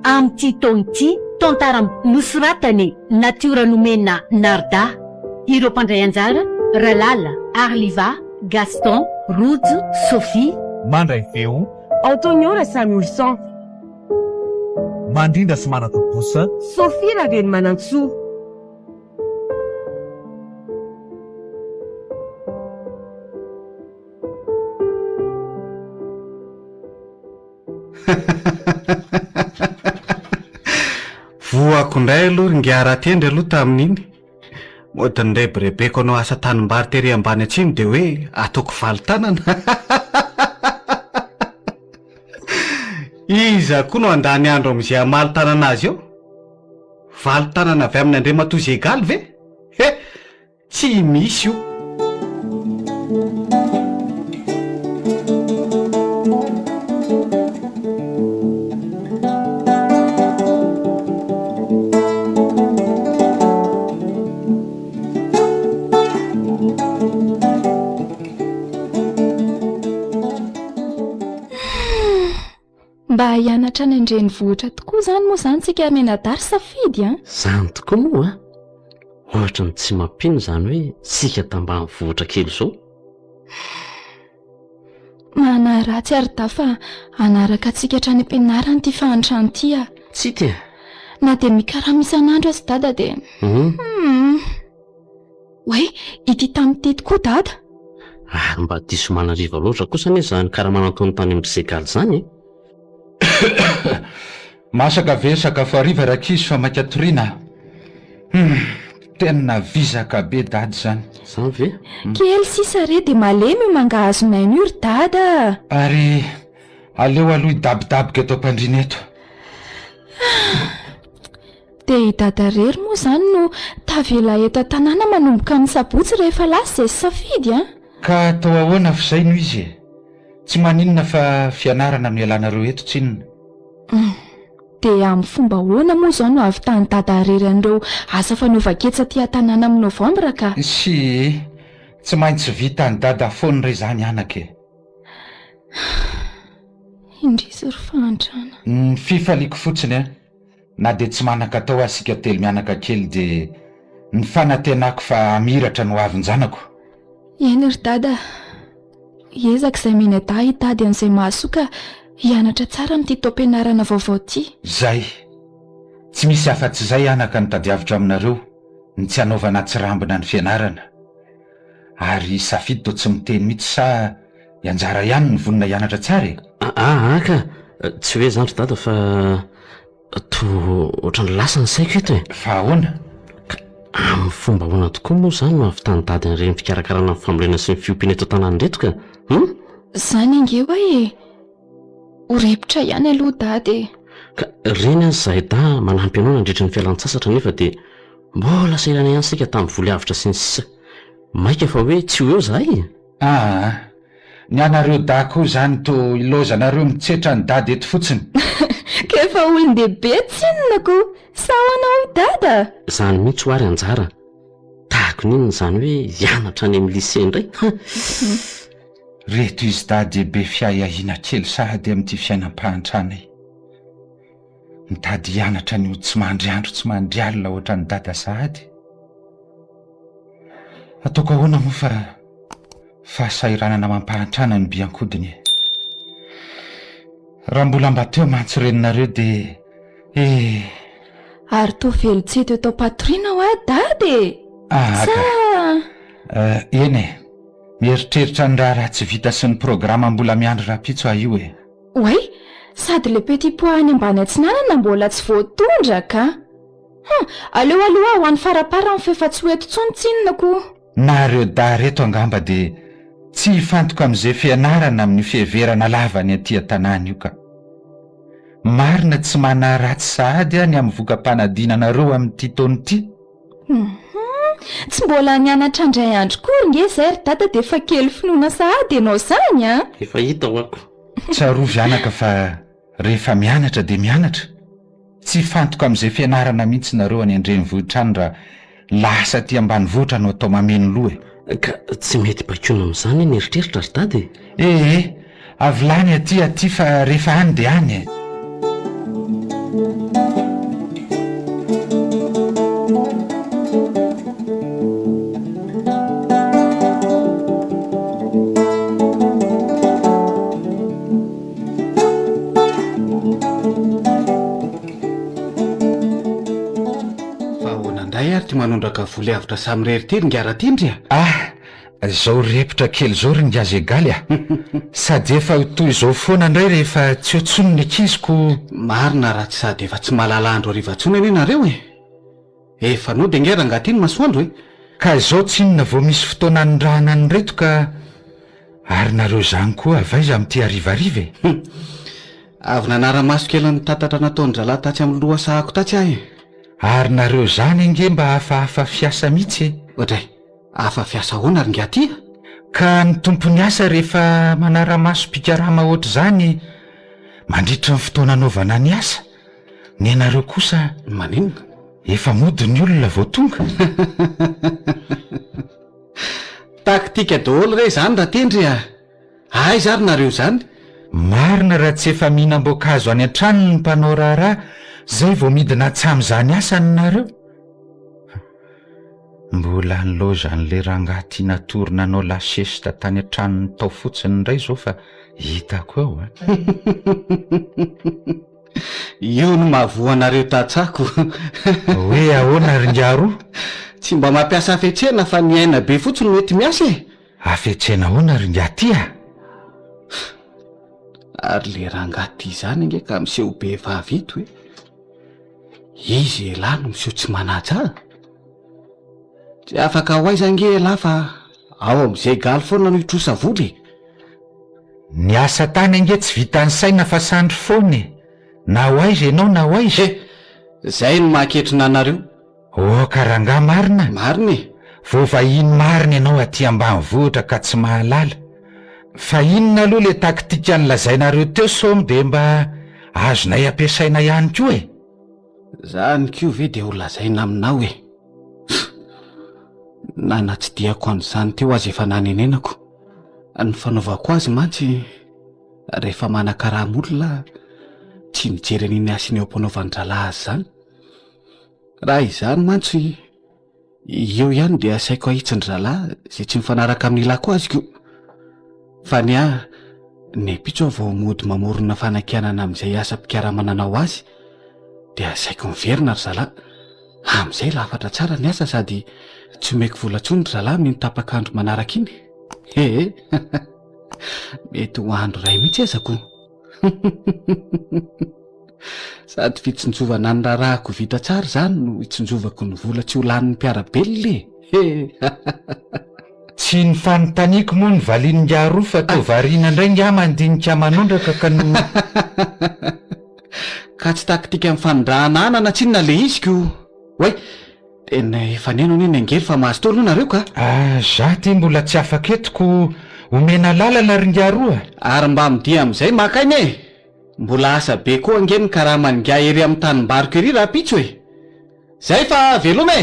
Amin'ity taon'ity tantara nosoratany natiora nomena Narda, ireo mpandray anjara Ralala, Arliva, Gaston, Rojo, Sophie. Mandray feo Antonio Samuelson, mandrindra sy manatokosa Sophie Raveny Manantsoa. voako indray aloha ngiara-tendry aloha tamin'iny moatanyndray brebeko anao asa tanimbary tery ambany atsimo dia hoe ataoko valitanana iza koa no andany andro am'izay amalitanana azy eo valitanana avy amin'ny andre matozy egaly ve he tsy misy io. Mba hianatra ny andreny vohitra tokoa zany moa zany tsika menadary safidy a zany tokoa moa a ohatra ny tsy mampino zany hoe sika tambany vohitra kely zao manaratsy ary dafa anaraka atsika hatrany am-pianarany ty fahantrany ty a tsy tia na dia mikarama isan'andro azy dada dia hoe ity tamin'ity tokoa dada ary mba diso manariva loatra kosa anie zany karaha-manatony tany amin'ny segaly zany masaka ve sakafo ariva rakizy fa maikatoriana tena vizaka be dady zany zany ve kely sisa re dia malemy io mangahazonay io ry dada ary aleo aloha idabidabika eto am-pandriana eto dia i dada rery moa zany no tavela eto an-tanàna manomboka amin'ny sabotsy rehefa lasa izay safidy a ka atao ahoana f'izay no izy tsy maninona fa fianarana no ialanareo eto tsinona dia amin'ny fomba hoana moa zao no avy tany dada rery an'ireo asa fanaovan-ketsa ty an-tanàna amin'ny novambra ka sy tsy maintsy vita ny dada foany ray zany anake indrisy ry fahantrana ny fifaliako fotsiny a na dia tsy manaka atao asika telo mianaka kely dia ny fanantenako fa amiratra no avin-janako eny ry dada ezaka izay menada hitady an'izay mahasoka hianatra tsara amin'ity taom-pianarana vaovao ty zay tsy misy afa-tsy izay anaka ny tadiavitra aminareo ny tsy hanaovana tsy rambina ny fianarana ary safidy to tsy miteny mihitsy sa ianjara ihany ny vonina hianatra tsara aka tsy hoe zany ry dada fa to ohatrany lasa ny saiko eto fa ahoana amin'ny fomba hoana tokoa moa zany no avy tany dady an'ireny fikarakarana ny fambolena sy ny fiompiana eto tanàny reto ka zany inge hoe horepitra ihany aloha dady ka reny azy zahay da manampy anao nandritra ny fialan-tsasatra nefa dia mbola sairana ihany sika tamin'ny voly avitra sy ny sisa maika fa hoe tsy ho eo zahay ny anareo da koa zany to ilozanareo mitsetra ny dady eto fotsiny ka efa olon-dehibe tsinonako sahoanao dada zany mihitsy ho ary anjara tahako ninona zany hoe hianatra any amin'ny lycée indray reto izy dady be fiahahina kely sahady amin'ity fiainam-pahantrana mitady hianatra nyo tsy mandry andro tsy mandry alina ohatra ny dada sahady ataoko ahoana moa fa fahasairanana mampahantrana ny biankodiny raha mbola mba teo mantsy reninareo dia ary to velotsy eto atao patoriana ho a dady eny mieritreritra ny raha raha tsy vita sy ny programa mbola miandry raha-pitso io oay sady le petit pois any ambany atsinanana mbola tsy voatondra ka aleo aloha ho an'ny farapara amin'ny fefa tsy hoeto tsony tsinonako nareo da reto angamba dia tsy hifantoka amin'izay fianarana amin'ny fiheverana lavany aty an-tanàna io ka marina tsy mana ratsy sahady any amin'ny vokam-panadinanareo amin'ity taonyity tsy mbola nianatra andray andro kory nge zay ry dada dia efa kely finoana sahady ianao zany efa hita ho ako tsarovy anaka fa rehefa mianatra dia mianatra tsy hifantoka amin'izay fianarana mihitsy nareo any andreny vohitra any raha lasa ty ambany vohitra no atao mameno loha ka tsy mety bakona amin'izany ny eritreritra ry dady avy lany aty fa rehefa any dia any Manondraka voly avitra samy rery ngiaratindry zao repitra kely zao ry ngiazegaly sady efa toy izao foana indray rehefa tsy otsony ny akiziko. Marina raha tsy sady efa tsy mahalala andro arivatsony anie nareo efa no de ngera angatiny masoandro ka izao tsy inona vao misy fotoana anondrahana ny reto ka ary nareo zany koa avaiza amin'ity arivariva avy nanara-maso kely ny tatatra nataony zalahy tatsy amin'ny loha sahako tatsy ahy ary nareo zany ange mba hafahafa fiasa mihitsy ohatray hafa fiasa hoana ary ngatya ka ny tompony asa rehefa manara-maso pikarama ohatr' zany mandritra ny fotoana anaovana ny asa ny anareo kosa maninona efa mody ny olona vao tonga taktika daholo re zany raha tendry ay zary nareo zany marina raha tsy efa mihinam-boankazo any an-trano ny mpanao raharaha zay vao midina tsamy zany asany nareo mbola nyloza n'le rangahy tia natory nanao lasesita tany an-tranony tao fotsiny indray zao fa hitako eo io no mahavoanareo tatsako hoe ahoana ry ngiaro tsy mba mampiasa afetsena fa ny aina be fotsiny mety miasa afetsena ahoana ry ngatya ary le rangahy ty zany ange ka miseho be vavito izy elahy no miseho tsy manaja tsy afaka ho aiza nge elahy fa ao am'izay galy foana no hitrosa voly ny asa tany ange tsy vitany saina fa sandry foany na ho aiza ianao na ho aiza zay no mahaketrina anareo karangah marina marina vo vahiny marina ianao aty ambany vohitra ka tsy mahalala fa inona aloha le taktika nylazainareo teo somo de mba azonay ampiasaina ihany koa zany ko ve de ho lazaina aminao nanatsidiako an'izany teo azy efa nanenenako ny fanaovako azy mantsy rehefa manakaramolona tsy mijery an'iny asiny eo am-panaovan-dralahy azy zany raha izany mantsy eo ihany de asaiko ahitsin-dralahy zay tsy mifanaraka amin'ny ilako aziko fa ny nepitso vao mody mamorona fanakianana amin'izay asa mpikaramananao azy de asaiko miverina ry zalahy am'izay lafatra tsara ny asa sady tsy omeko vola-tsony ry zalahy mino tapakandro manaraka iny mety ho andro ray mihitsy azako sady fitsinjovana ny rarahako vita tsara zany no hitsinjovako ny vola tsy ho lanin'ny mpiarabelona tsy ny fanontaniako moa ny valiany ngiaro fa to variana indray nga mandinika manondraka ka no ka tsy taktika amin'ny fanondrahana anana tsinona le iziko hoay tena efa neno niny angely fa mahazo tolo nareo ka za ty mbola tsy afaka etiko omena lalana ry ngiaroa ary mba midia am'izay makainy mbola asa be koa angeny karaha maninga ery amin'ny tanimbariko ery raha pitso zay fa velome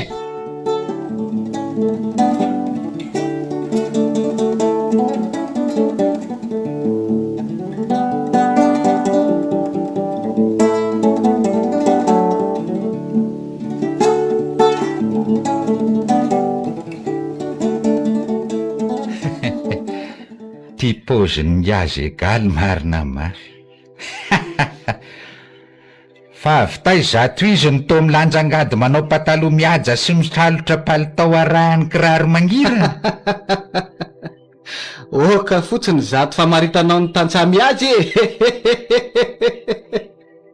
ty poziny ngiazy egaly marina mafy fa avy zato izy ny to milanjangady manao pataloha mihaja sy misalotra palitao arahany kiraro mangira ka fotsiny zato fa maritanao ny tantsamiazy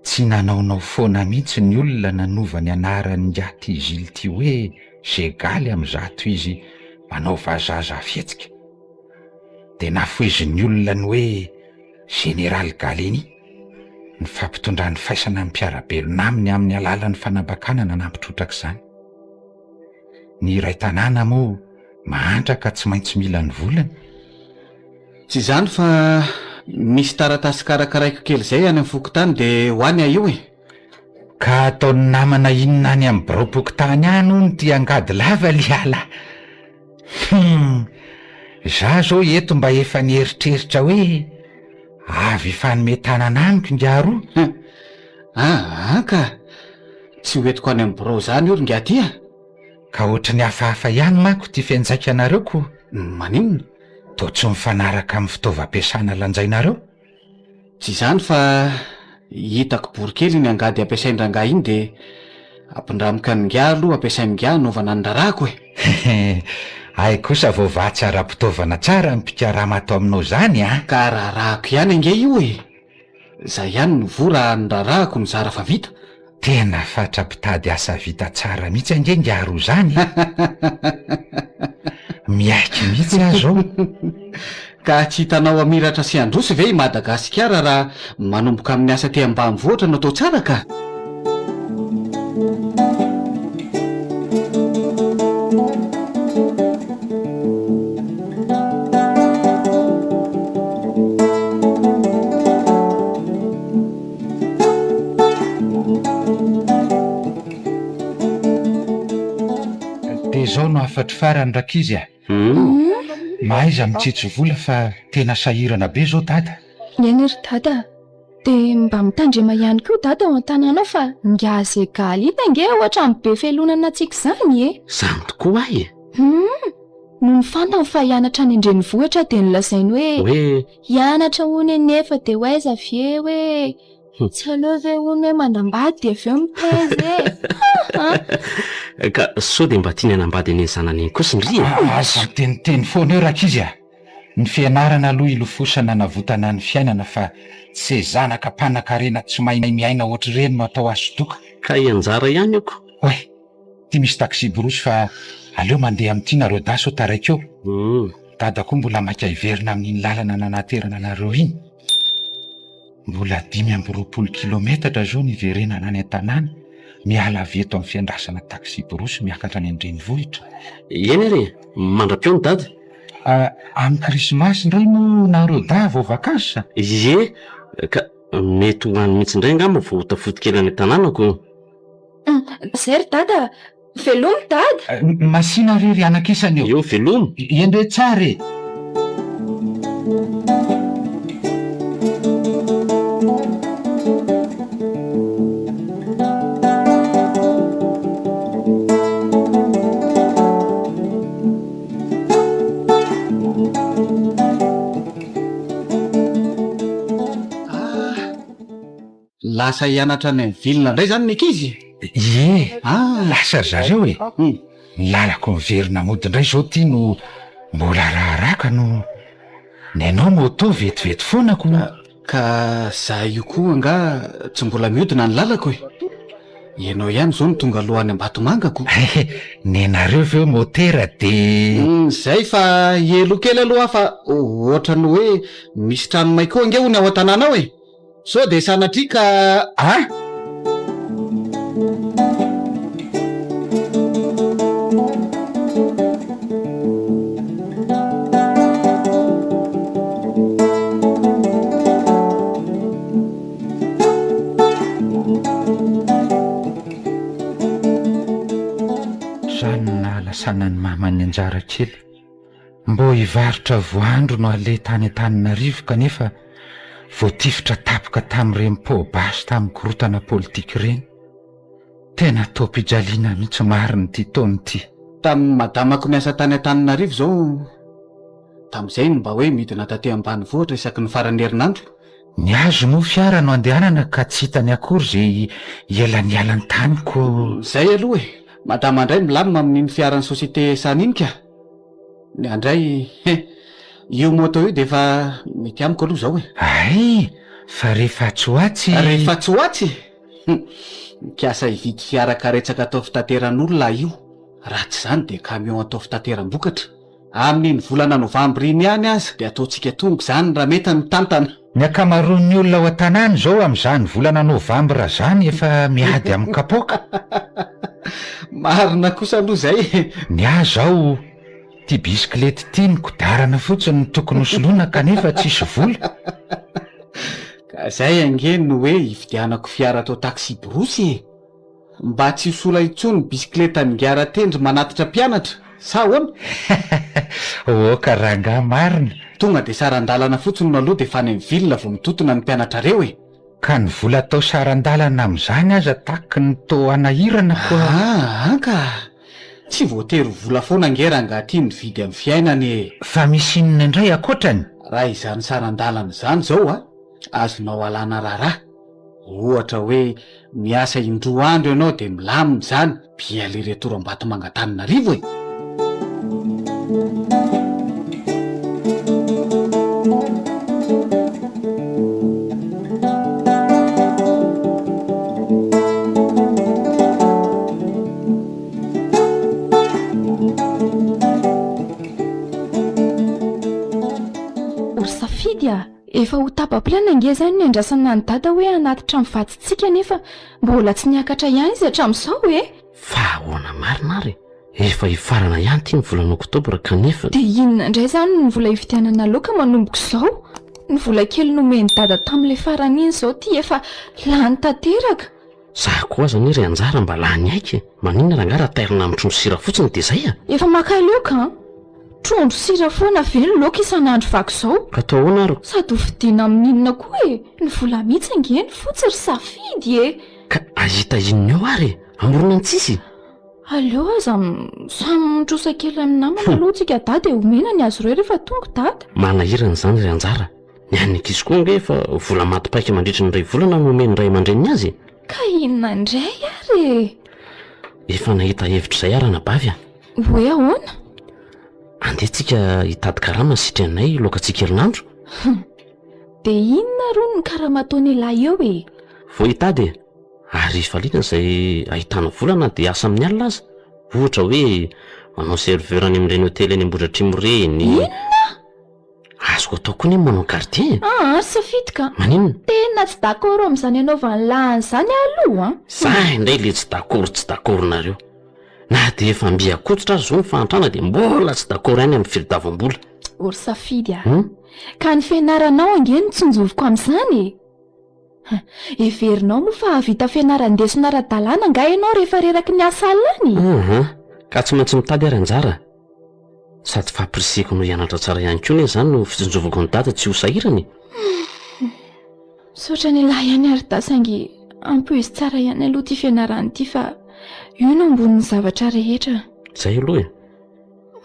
tsy nanaonao foana mihitsy ny olona nanovany anarany ngaty izy ily ty hoe zegaly am'zato izy manao vazaza fietsika de nafoeziny olona ny hoe generaly galeny ny fampitondrany faisana amin'ny mpiarabelona aminy amin'ny alalan'ny fanabakanana nampitrotraka izany ny iray tanàna moa mahantraka tsy maintsy mila ny volany tsy zany fa misy taratasy karakaraiko kely zay any amin'ny fokotany de hoany io ka ataony namana inona any amin'ny bropokotany any o ny ty angady lava liala za zao eto mba efa nieritreritra hoe avy fanometanana amiko ngiaro Ka tsy hoentiko any amin'ny bro zany ory nga tya. Ka ohatra ny hafahafa ihany mako ty fianjaika anareo ko. Maninona? Toa tsy mifanaraka amin'ny fitaovam-piasana lanjainareo? Tsy izany fa hitako borikely ny angady ampiasain-drangah iny de ampindramika ny nga aloha ampiasain'ny nga anaovana ny rarako Ay kosa vaovà tsara mpitaovana tsara mipikarama atao aminao zany a. Ka rarako ihany ange io zay ihany ny vora ny rarako ny zara fa vita. Tena fatra-pitady asa vita tsara mihitsy ange ngaro zany. Miaiky mihitsy azo. Ka tsy hitanao amiratra sy androsy ve i Madagasikara raha manomboka amin'ny asa te ambanivohitra no atao tsara ka? De zao no afatry farany rakizy a. Mahaiza mitsitsy vola fa tena sahirana be zao dada. Eny ry dada, de mba mitandrema ihany koa dada ao an-tanànao fa nga zay galy ita nge ohatra amin'ny be felonana antsika zany Zany tokoa ahy no nifantany fa hianatra any Andrenivohitra de nilazainy hoe hianatra hony nefa de hoaiza vie hoe tsy aleo ve hony hoe mandambady de aveo mitaizy ka sao de mba tiany anambady any zanany iny kosa ndry Azo teniteny foana eo rakizy a. Ny fianarana aloha ilofosana navotana ny fiainana fa tsy zanaka mpanan-karena tsy mahay miaina ohatry reny no atao azo toka. ka ianjara ihany oko. Oe, ty misy taxi borosy fa aleo mandeha amin'ity nareo daso taraikeo. Dada koa mbola maika hiverina amin'iny lalana nanaterana anareo iny. Mbola 520 kilometatra zao niverenana any an-tanàna miala avy eto amin'ny fiandrasana taxi borosy miakatra any Andrenivohitra. Eny re, mandra-peo ny dada. Amin'ny krismasy indray no nareo da vao vakansa. Ie, ka mety ho any mihitsy indray ngamba vao tafodikely any an-tanànako. zay ry dada, velomy dada. Masina rery anakisany eo. Eo velomy. Endre tsara e. Lasa hianatra any amin'ny vilona indray zany ny ankizy. Ie, lasa zareo e. Ny lalako miverina mody indray zao ty no mbola raharaka no ny anao moto vetivety foana ko. Ka za io koa nga tsy mbola miodina ny lalako ianao ihany zao no tonga alohan'ny Ambatomangako. Ny nareo veo motera de zay fa elo kely aloha fa ohatra ny hoe misy trano may koa nge hony ao an-tanànao so de sanatria ka sanany mamany anjara kely mbo hivarotra voandro no ale tany an-Tananarivo kanefa voatifitra tapaka tamin'ireny pôbasy tamin'ny korotana politika ireny. Tena topijaliana mihitsy mariny ty taony ty. Tamin'ny madamako niasa tany an-Tananarivo zao tamin'izay mba hoe midina taty ambanivohitra isaky ny farany herinandro. Ny azo moa fiara no andehanana ka tsy hitany akory zay ialany taniko. Zay aloha madama indray milamina amin'iny fiaran'ny sosiete saniny ka. Ny andray io moto io de efa mety amiko aloha zao Ay, fa rehefa tsy hoatsy. Rehefa tsy hoatsy mikasa hividy fiara karetsaka atao fitateran'olona io. Raha tsy zany de camion atao fitateram-bokatra. Amin'iny volana Novambra iny ihany aza de ataontsika tonga zany raha mety ny tantana. Ny akamaroan'ny olona ao an-tanàna zao amin'izany volana Novambra zany efa miady amin'ny kapoaka. Marina kosa aloha zay. Ny aho ty bisikilety ty ny kodarana fotsiny ny tokony hosoloana kanefa tsisy vola. Ka zay angeny no hoe hividianako fiara atao taxi borosy mba tsy hosola intsony bisikileta ngiara tendry manatitra mpianatra sa hoana? Karanga marina. Tonga de sarandalana fotsiny no aloha de fa any amin'ny vilona vao mitotona ny mpianatra reo ka ny vola tao sarandalana amin'izany aza tahaky ny to anahirana koa. Ka tsy voatery vola foana ngeranga tia ny vidy amin'ny fiainany. Fa misy inona indray akoatrany? Raha izany sarandalana izany zao azonao alana raharaha. Ohatra hoe miasa indroa andro ianao de milamina zany bia le retoram-bato Mangatananarivo e. Efa ho tapaplana nge zany ny andrasana ny dada hoe anaty tranovatsitsika nefa mbola tsy niakatra ihany izy hatramin'izao Fa ahoana marinary? Efa hifarana ihany ty ny volana Oktobra kanefa. De inona indray zany ny vola hividianana loka manomboko izao? Ny vola kely nomeny dada tamin'ilay farany iny izao ty efa lany tanteraka. Za koa zany ry anjara mba lany aiky. Maninona raha ngara tairina amin'ny trondro sira fotsiny de zay Efa maka loka trondro sira foana ve ny loka isan'andro vako izao? Ka atao ahoana ro? Sady hovidiana amin'inona koa ny vola mihitsy nge ny fotsy ry safidy Ka ahita inona eo ary? Amorona ny tsisy? Aleo aza samy mitrosa kely amin'ny namana aloha tsika dada omena ny azy ireo rehefa tonga dada. Manahirana izany ry anjara. Ny an'ankizy koa nge efa vola matipaika mandritra ny ray volana no omeny ray aman-dreniny azy. Ka inona indray ary? Efa nahita hevitra izay arana bavy Hoe ahoana? Andehantsika hitady karama sitranay lokantsika herinandro. De inona ro ny karama ataony lahy eo Vao hitady ary faliana izay ahitana volana de asa amin'ny alina aza. Ohatra hoe manao serveur any amin'ireny hotely any Ambohidratrimo reny. Inona? Azoko atao koa ny manao gardien. Safidy ka. Maninona? Tena tsy d'accord amin'izany anaovany lahany zany aloha Zay indray le tsy d'accord nareo. Na de efa mbiakototra azy zao ny fahantrana de mbola tsy d'accord ihany amin'ny filitavam-bola. Ory safidy Ka ny fianaranao ange ny tsonjovoko amin'izany Everinao moa fa havita fianaran-deso nara-dalàna nga ianao rehefa reraky ny asa alany Ka tsy maintsy mitady ary anjara. Sady fampiriseko no hianatra tsara ihany koa zany no fitsonjovako ny dada tsy ho sahirany. Sotra ny lahy ihany ary dasangy ampoizy tsara ihany aloha ty fianarany ty fa io no ambonin'ny zavatra rehetra. Zay aloha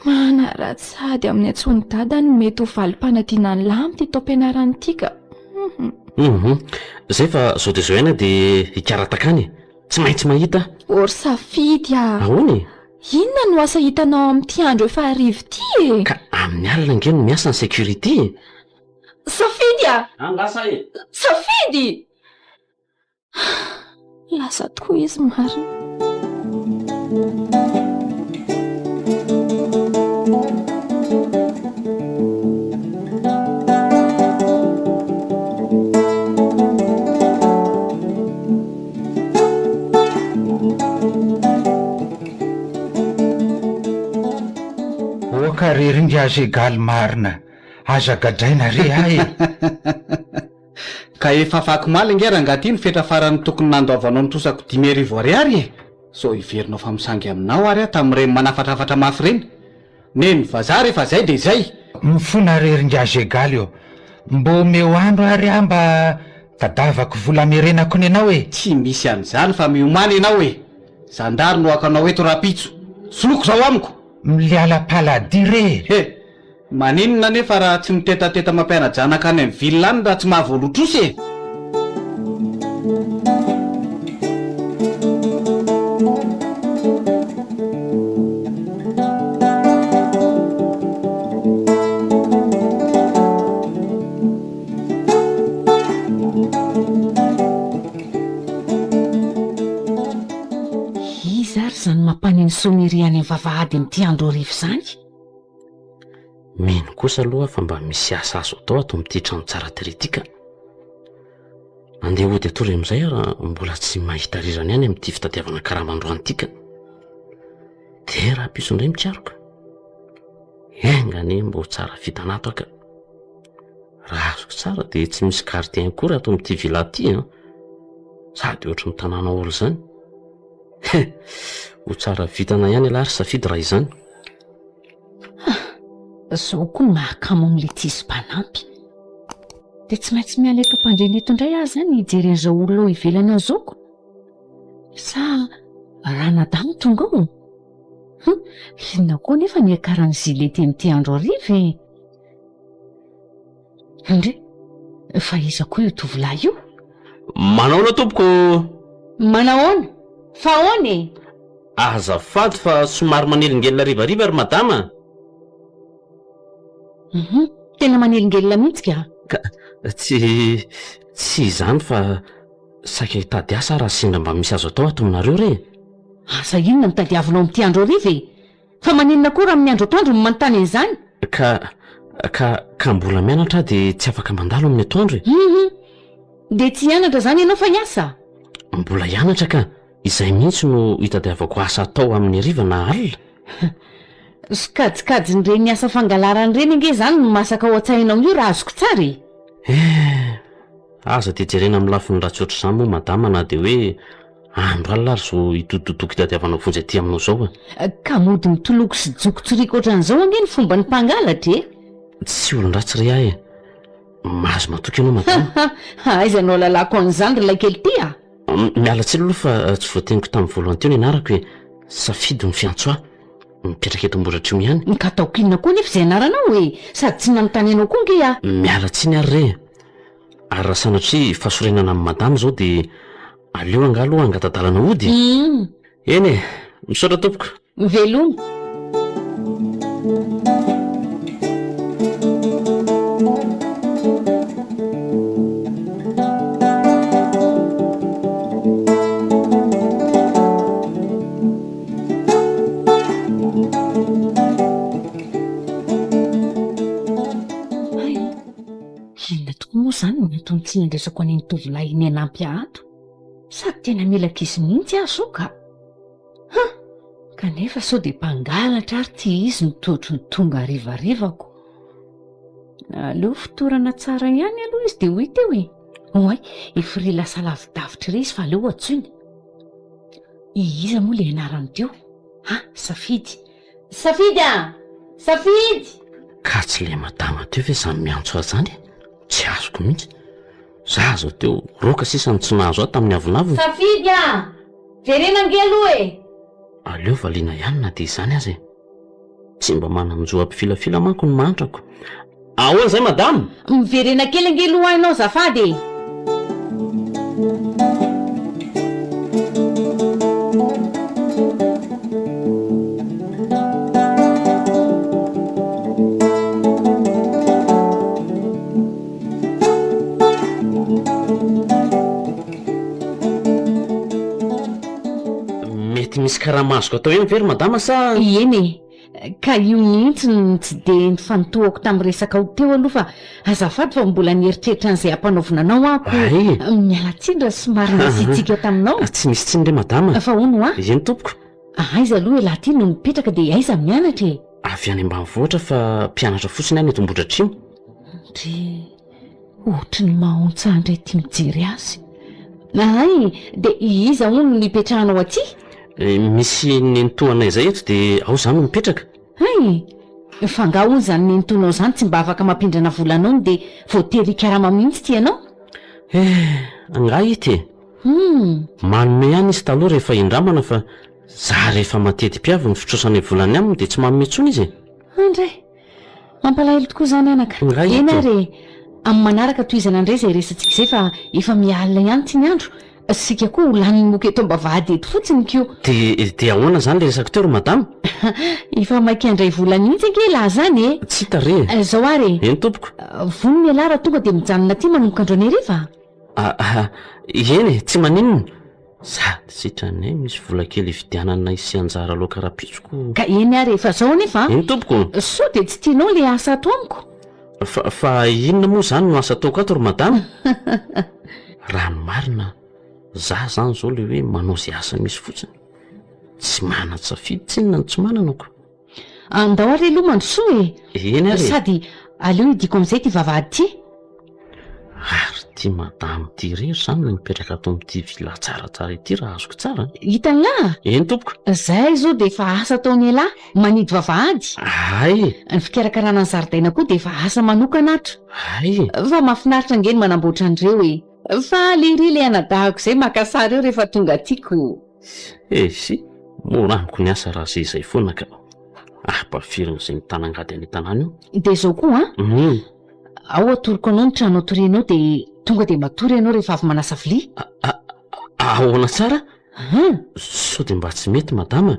Manaratsy sady amin'ny antsony dada ny mety ho valim-panadina ny lahy ty taom-pianarany ty ka. Zay fa zao de zao ihany de hikaratakany. Tsy maintsy mahita. Ory safidy Ahoany? Inona no asa hitanao amin'ity andro efa arivo ty Ka amin'ny alina nge no miasa ny sécurité. Safidy Angasa Safidy Lasa tokoa izy marina. Oka rery azo egaly marina aza gadraina re ahy Ka efa afaka maly nge rangaty ny fetra farany tokony nandoavanao ny trosako 10,000 ariary So iverinao fa misangy aminao ary tamin'ireny manafatrafatra mafy reny. Neny vazaha rehefa zay de zay. Mifona rery azo egaly eo. Mbo meo andro ary mba tadavako vola merenako ny anao Tsy misy an'izany fa miomany ianao Zandary no akanao eto rapitso. Soloko zao amiko. Miliala paladi re. Maninona nefa raha tsy mitetateta mampiana-janaka any amin'ny vilona any raha tsy mahavoalotrosy Izy ary zany mampaniny somiriany amin'ny vavahady amin'ity andro arivo zany. Mino kosa aloha fa mba misy asa azo atao ato amin'ity trano tsara teretika. Andeha ody atory amin'izay raha mbola tsy mahita rirany ihany amin'ity fitadiavana karamandroany tika. De raha piso indray mitsiaroka. Engane mbo tsara fitanato aka. Raha azoko tsara de tsy misy gardien akory ato amin'ity villa ity Sady ohatry ny tanàna olo zany. Ho tsara vitana ihany alary safidy raha izany. Zao koa mahakamo amin'le tsisy mpanampy. dia tsy maintsy miala eto mpandreny eto indray ahy zany hijeren'izao olona ivelany ao zaoko sa raha nadamo tonga ao lina koa nefa niakarany zilety n'ity andro ariva indre fa iza koa io tovolahy io manaona tompoko manahoana fa ahoany azafady fa somary manelingelina rivariva ary madama tena manelingelina mihitsy ka tsy izany fa saika hitady asa raha sendra mba misy azo atao ato aminareo re asa inona mitadiavinao amin'ity andro ariva fa manenina koa raha amin'ny andro atoandro ny manontany an'izany ka mbola mianatra dia tsy afaka mandalo amin'ny atoandro dia tsy hianatra zany ianao fa hiasa mbola hianatra ka izay mihitsy no hitadiavako asa atao amin'ny ariva na alina sokajikajy nyreny asa fangalarany reny nge zany no masaka ao an-tsainao io raha azoko tsara aza dia jerena amin'ny lafiny raha tsy oatra izany moa madama na dia hoe andro alina ary zo hitototoko hitadiavanao vonjy aty aminao zao ka mody mitoloko sy jokotsirika ohatran'izao ange ny fomba ny mpangalatra tsy olon-dratsy re ahy mahazo matoky ianao madama aizanao lalako an'izany relay kely ty miala tsely aloha fa tsy voateniko tamin'ny voalohany teo ny anarako hoe safidy ny fiantso ahy mipetraka eto mboratrimo ihany ka ataoko inona koa nefa izay anaranao hoe sady tsy nanontany anao koa nge miala tsiny ary re ary raha sanatria fahasorenana amin'ny madama zao dia aleo angalo angatadalana ody eny misaotra tompoko veloma zany natony tsy nandraisako any tovolahy iny anampy ato sady tena mila kisy mihitsy aho ka kanefa sao dia mpangalatra ary ty izy nitotro ny tonga arivarivako aleo fitorana tsara ihany aloha izy dia ho hita eo oay ifiri lasa lavidavitra ire izy fa aleo atsoiny iza moa le anarany teo safidy safidy ka tsy le madama teo ve zany miantso azy zany tsy azoko mihitsy za zao teo roka sisany tsy nahazo aho tamin'ny avonavony safidy verena nge aloha aleo valiana ihany na dia izany azy tsy mba manamjo ampifilafila manko ny mantrako ahoana izay madama miverena kely nge loha hainao zafady misy karaha mahazoko atao eny very madama sa eny ka io mihitsy ny tsy dia ny fanotohako tamin'ny resaka ho teo aloha fa azafady fa mbola nieritreritra an'izay ampanaovananao ako miala tsindra somary nasitsika taminao tsy misy tsiny re madama fa ono eny tompoko aiza aloha elaty no mipetraka dia aiza mianatra avy any ambanivohitra fa mpianatra fotsiny any etombodratrimo dre ohatra ny mahontsahandray ty mijery azy ay dia iza ono no nipetrahanao aty misy nentoanay zay eto dia ao zany no mipetraka fa nga ono zany nentonao zany tsy mba afaka mampindrana volanao dia voatery karama mihitsy ty ianao nga ity manome ihany izy taloha rehefa indramana fa za rehefa matety mpiavo ny fitrosany volany aminy dia tsy manome tsony izy andray mampalahelo tokoa zany anaka ena re amin'ny manaraka toy izana indray izay resantsika izay fa efa mialina ihany tsy ny andro sika koa holaniny moka eto mba vahady eto fotsiny kio dia ahoana zany le resaka teo ry madama efa maiky andray volany mihitsy ange laha zany tsy tare zao ary eny tompoko vonony alara tonga dia mijanona ty manomboka andro any rehefa eny tsy maninona sady sitrany misy vola kely ividianana isy anjara loha karapitsoko ka eny ary efa zao anefa eny tompoko so dia tsy tianao le asa ato amiko fa inona moa zany no asa ataoko ato ry madama raha ny marina za zany zao le hoe manao zay asa misy fotsiny tsy mana-tsafidy tsy inona no tsy mananako andao ary aloha mandrosoa eny ary sady aleo idiko amin'izay ty vavahady ty ary ty madamo ty rery zany no mipetraka ato amin'ity villa tsaratsara ity raha azoko tsara. Hitan'lahy Eny tompoko. zahay zao de efa asa taony lahy manidy vavahady. Ay, Ny fikarakarana ny zaridaina koa de efa asa manokana atra. ay. Fa mahafinaritra ngeny manamboatra an'ireo e. Fa lery le anadahako izay makasary eo rehefa tonga tiako. Si moramiko ny asa raha izay foana ka ampafirin'izay mitanangady any tanàna io. De zao koa ao atoroko anao ny trano atorianao de tonga de matory ianao rehefa avy manasa vilia. Ahoana tsara? Sao de mba tsy mety madama,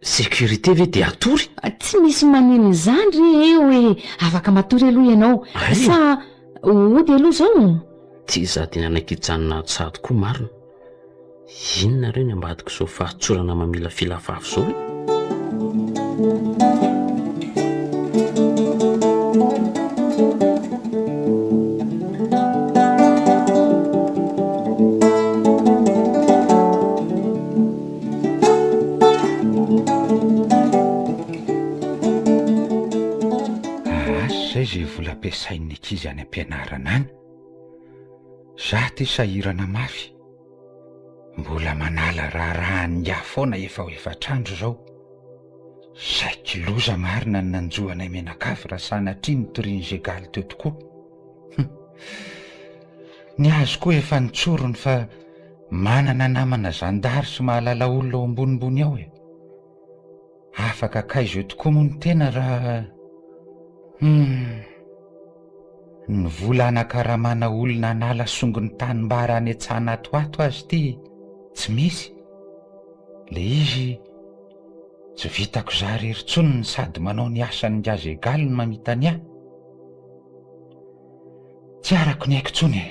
sécurité ve de atory? Tsy misy manino izany re eo e, afaka matory aloha ianao. Sa ody aloha zao? Ty za de nanaiky-janona tsady koa marina. Inona reo ny ambadiko zao fahatsorana mamila filavavy zao? Zay zay vola ampiasain'ny ankizy any am-pianarana any. Za ty sahirana mafy. Mbola manala raharahany foana efa ho efatrandro zao. Saiko loza marina ny nanjohanay menakavy raha sanatria nitoriany Zegaly teo tokoa. Ny azo koa efa nitsorony fa manana namana zandary sy mahalala olona ao ambonimbony ao e. Afaka kaizo tokoa moa ny tena raha ny vola anakaramana olona anala songony tanimbara any an-tsana atoato azy ty tsy misy. Le izy tsy vitako za rery tsony sady manao ny asany ngazy egaly ny mamitany ahy. Tsy arako ny haiko tsony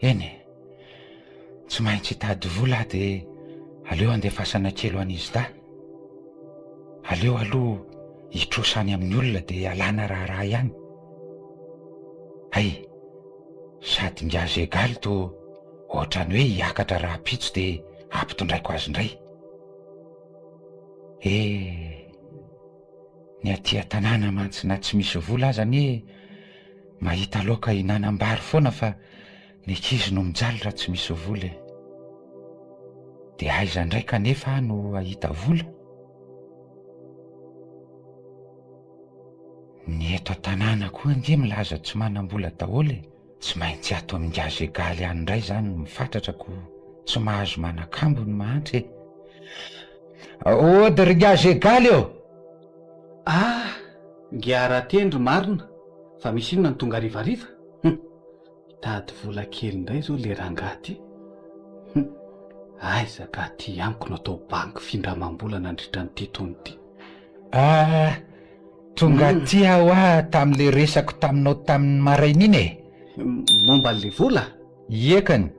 eny tsy maintsy hitady vola de aleo andefasana kelo an'izy da. Aleo aloha hitrosany amin'ny olona de alana raha ihany. Ay, sady ngazy egaly to ohatrany hoe hiakatra raha pitso de ampitondraiko azy indray. Ny aty tanàna mantsy na tsy misy vola azany mahita loka hinanam-bary foana fa ny ankizy no mijaly raha tsy misy vola. De aiza indray kanefa no ahita vola? Ny eto tanàna koa nge milaza tsy manam-bola daholo. Tsy maintsy ato amin'ny ngazy egaly any indray zany mifatratra tsy mahazo manakambo ny mahantry. Ody ry ngazy egaly eo. Ngiara-tendry marina fa misy inona ny tonga arivariva. Tady vola kely indray zao le rangaty. Aizaka ty amiko natao banky findramam-bola nandritra ny titony ty. Tonga ty aho tam'le resako taminao tamin'ny maraina iny e. Momba le vola? Iekany.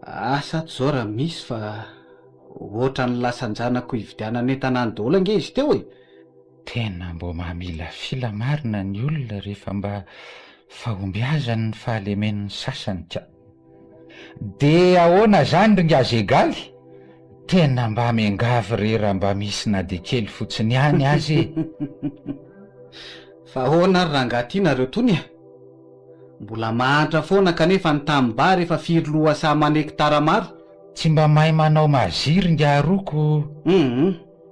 Asa zao raha misy fa oatra ny lasanjanako hividianana entanany daholo nge izy teo e. Tena mbo mamila fila marina ny olona rehefa mba fahombiazany ny fahalemen'ny sasany ka. De ahoana zany ry ngazy egaly? Tena mba miangavy re raha mba misy na de kely fotsiny ihany azy. Fa ahoana ry rangaty nareo tony e? Mbola mahantra foana kanefa ny tanimbary efa firy loha sa manektara maro. Tsy mba mahay manao maziry ngaroko.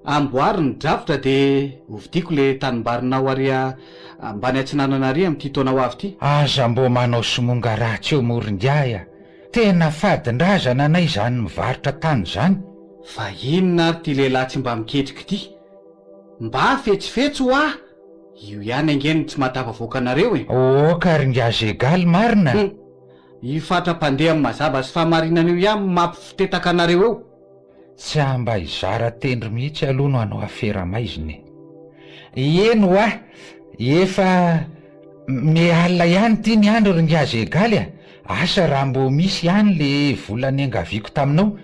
Amboary ny drafitra de hovidiko le tanimbarinao aria ambany Antsinananary amin'ity taona ho avy ty. Aza mbo manao somonga ratsy eo moringaya. Tena fadin-drazana anay zany mivarotra tany zany. Fa inona ary ty lehilahy tsy mba miketriky ty? Mba fetsifetsy ho ah! Io ihany angeny tsy matafavoaka anareo e. Ka ry ngazy egaly marina. Io fatra-pandeha amin'ny mazava sy fahamarinana io ihany mampifitetaka anareo eo. Tsy mba hizara tendry mihitsy aloha no hanao afera maiziny. Eno efa miala ihany ty ny andro ry ngazy egaly asa raha mbo misy ihany le volany angaviako taminao.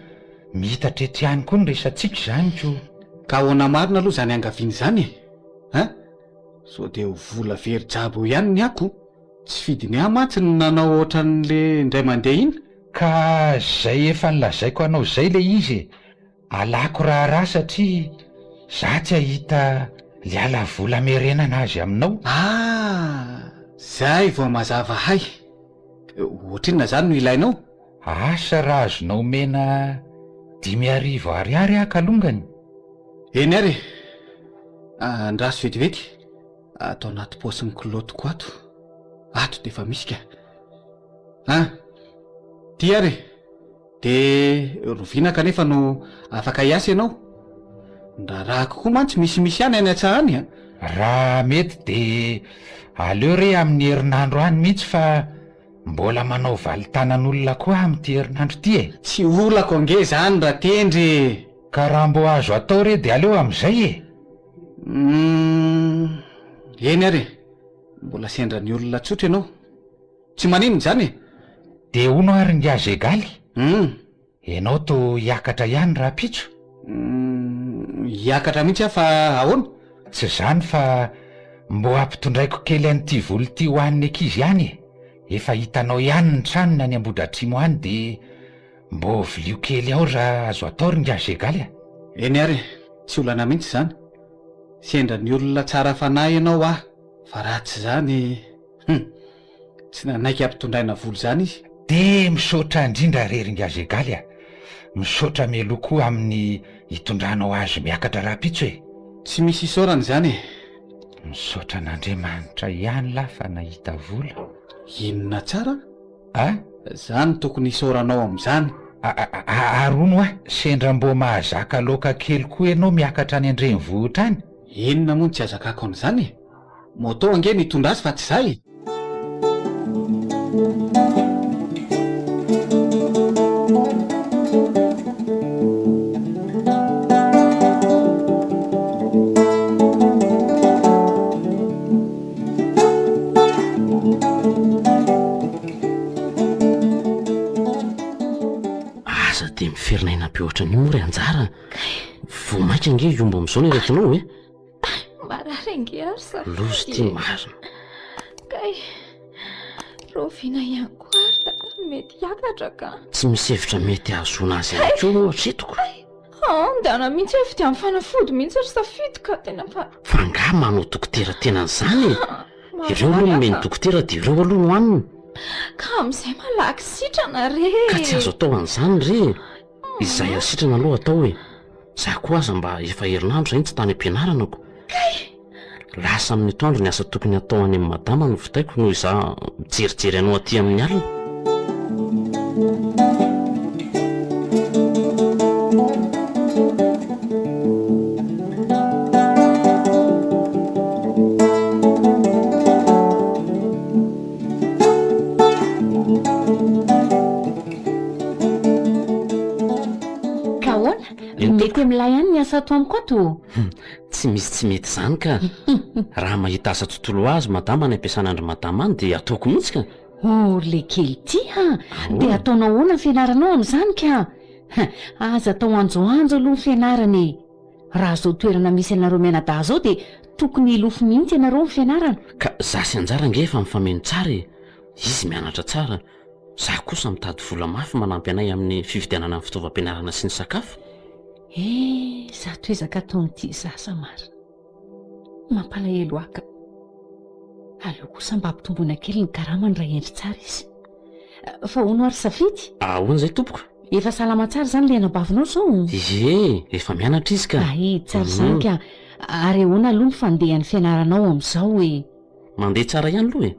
Mihitatra ety ihany koa ny resatsika zany ko. Ka ahoana marina aloha zany angaviany zany e. So de ho vola very jabo ihany ny ako. Tsy fidiny ahy mantsy ny nanao ohatran'le indray mandeha iny. Ka zay efa nilazaiko anao zay le izy. Alako raha satria za tsy ahita liala vola merenana azy aminao. Zay vao mazava hay. ohatrinona zany no ilainao? asa raha azonao mena 5,000 ariary akalongany. Eny ary andraso vetivety atao anaty paosin'ny kilotiko ato de efa misy ka ty ary de roviana kanefa no afaka hiasa ianao. Raha kokoa mantsy misimisy any an-tsahany a. Raha mety de aleo re amin'ny herinandro any mihitsy fa mbola manao valitanan'olona koa amin'ity herinandro ty e. Tsy olako ange zany raha tendry. Ka raha mbo azo atao re de aleo am'izay e. Eny ary mbola sendra ny olona tsotra ianao, tsy maninona zany e. De ono ary ngiazy egaly. Ianao to hiakatra ihany raha pitso. Hiakatra mihitsy fa ahoana? Tsy zany fa mbo ampitondraiko kely an'ity volo ty ho an'ny ankizy ihany e. Efa hitanao ihany ny tranony any Ambohidratrimo any de mbo vilio kely ao raha azo atao ry ngiazy egaly a. Eny ary tsy olana mihitsy zany, sendra ny olona tsara fanahy ianao fa ratsy zany tsy nanaiky ampitondraina volo zany izy. De misaotra indrindra rery ngiazy egaly a. Misaotra meloko amin'ny hitondranao azy miakatra raha pitso e. Tsy misy isaorana zany e. Misaotra an'Andriamanitra ihany la fa nahita vola. Inona tsara? Zany tokony isaoranao am'zany. Arono sendra mbo mahazaka loka kely koa ianao miakatra any Andrenivohitra any. Inona moa tsy azakako an'izany e? Moto ange nitondra azy fa tsy zay. Aza de miferinaina be ohatran'io moa ry anjara. Vomaika ange iombo am'izao ny retinao e. Marary ange ary sa lozy ty marina. Kay roviana ihany koa ary da mety hiakatra ka. Tsy misevitra mety ahazona azy ihany koa moa hatretiko. Andana mihitsy efa ty amin'ny fanafody mihitsy ary safidy ka tena fa nga manao dokotera tena n'izany. Ireo aloha nomeny dokotera de ireo aloha no anina. Ka amin'izay malaky sitrana re. Ka tsy azo atao an'izany re. Izay asitrana aloha atao e. Za koa aza mba efa herinandro zay tsy tany am-pianaranako. Lasa amin'ny atoandro ny asa tokony atao any amin'ny madama no vitaiko noho iza mijerijery anao aty amin'ny alina. Mety milay ihany ny asa ato amiko ato. Tsy misy tsy mety zany ka. Raha mahita asa tontolo azy madama ny ampiasan'andry madama any de ataoko mihitsy ka. Le kely ty de ataonao ahoana ny fianaranao amin'izany ka. Aza atao anjoanjo aloha ny fianarany. Raha zao toerana misy anareo mianadahy zao de tokony ilofo mihitsy ianareo ny fianarana. Ka za sy anjara nge efa mifameno tsara e. Izy mianatra tsara. Za kosa mitady vola mafy manampy anay amin'ny fividianana ny fitaovam-pianarana sy ny sakafo. Za toezaka ataon'ity zasa mara. Mampalahelo aka. Aleo kosa mba ampitomboina kely ny karamany raha endry tsara izy. Fa hono ary safidy? Ahoana zay tompoko? Efa salama tsara zany le anabavinao zao. Efa mianatra izy ka. Tsara zany ka. Ary ahoana aloha ny fandehan'ny fianaranao amin'izao e? Mandeha tsara ihany aloha e.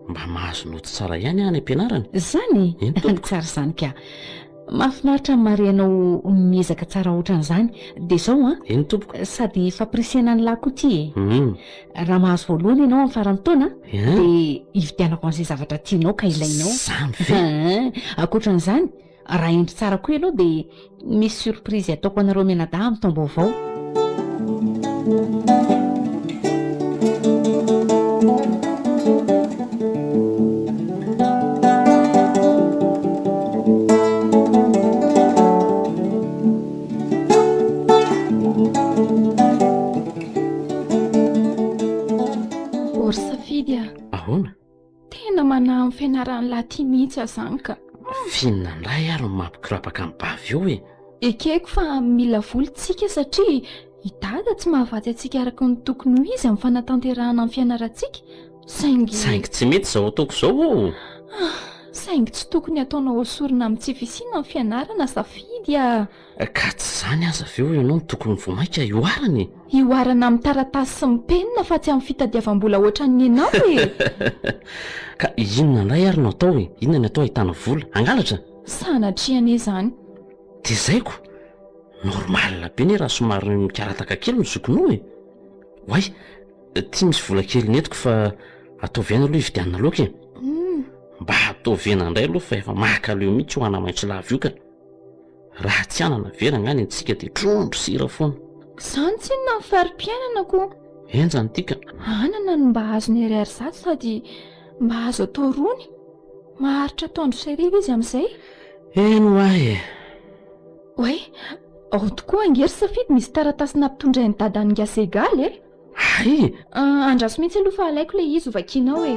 Mba mahazo noty tsara ihany any am-pianarana. Zany? Tsara zany ka. Mahafinaritra marianao miezaka tsara ohatran'izany. De zao eny tompoko. Sady fampirisihana ny lahy koa ty e. Raha mahazo voalohany ianao amin'ny faran'ny taona de hividianako an'izay zavatra tianao ka ilainao. Zany ve? Ankoatran'izany, raha endry tsara koa ianao de misy surprise ataoko anareo mianadahy amin'ny taom-baovao. Ahoana? Tena manahy amin'ny fianaran'ny lahy ty mihitsy azany ka. Finina ndray ary mampikirapaka amin'ny bavy eo e. Ekeko fa mila volontsika satria i dada tsy mahavatsy antsika araka ny tokony ho izy amin'ny fanatanterahana amin'ny fianarantsika. Saingy tsy mety zao ataoko zao. Saingy tsy tokony ataonao hosorina amin'ny tsy fisiana ny fianarana safidy a. Ka tsy zany aza avy eo ianao no tokony vomaika ioarany. Ioarana amin'ny taratasy sy ny penina fa tsy amin'ny fitadiavam-bola ohatran'ny ianao e. Ka inona indray ary no atao e? Inona ny atao ahitana vola? Angalatra? Sanatriana izany. De zaiko normalina be ne raha somary mikarataka kely ny zokinao e. Hoay, tia misy vola kely netiko fa ataovy ihany aloha ividianana laoka e. Mba ataovy ena indray aloha fa efa makaleo mihitsy ho ana maitso lava io ka. Raha tsy anana vera ngany antsika de trondro sira foana. Zany tsy inona ny fari-piainanako. Enjany tika. Anana no mba azo ny ariary zato sady mba azo atao rony. Maharitra taondro sy arivo izy amin'izay. Eno ahy e. Oe, ao tokoa angery safidy misy taratasy nampitondray ny dadany ngasa egaly e. Ay, Andraso mihitsy aloha fa alaiko le izy ho vakianao e.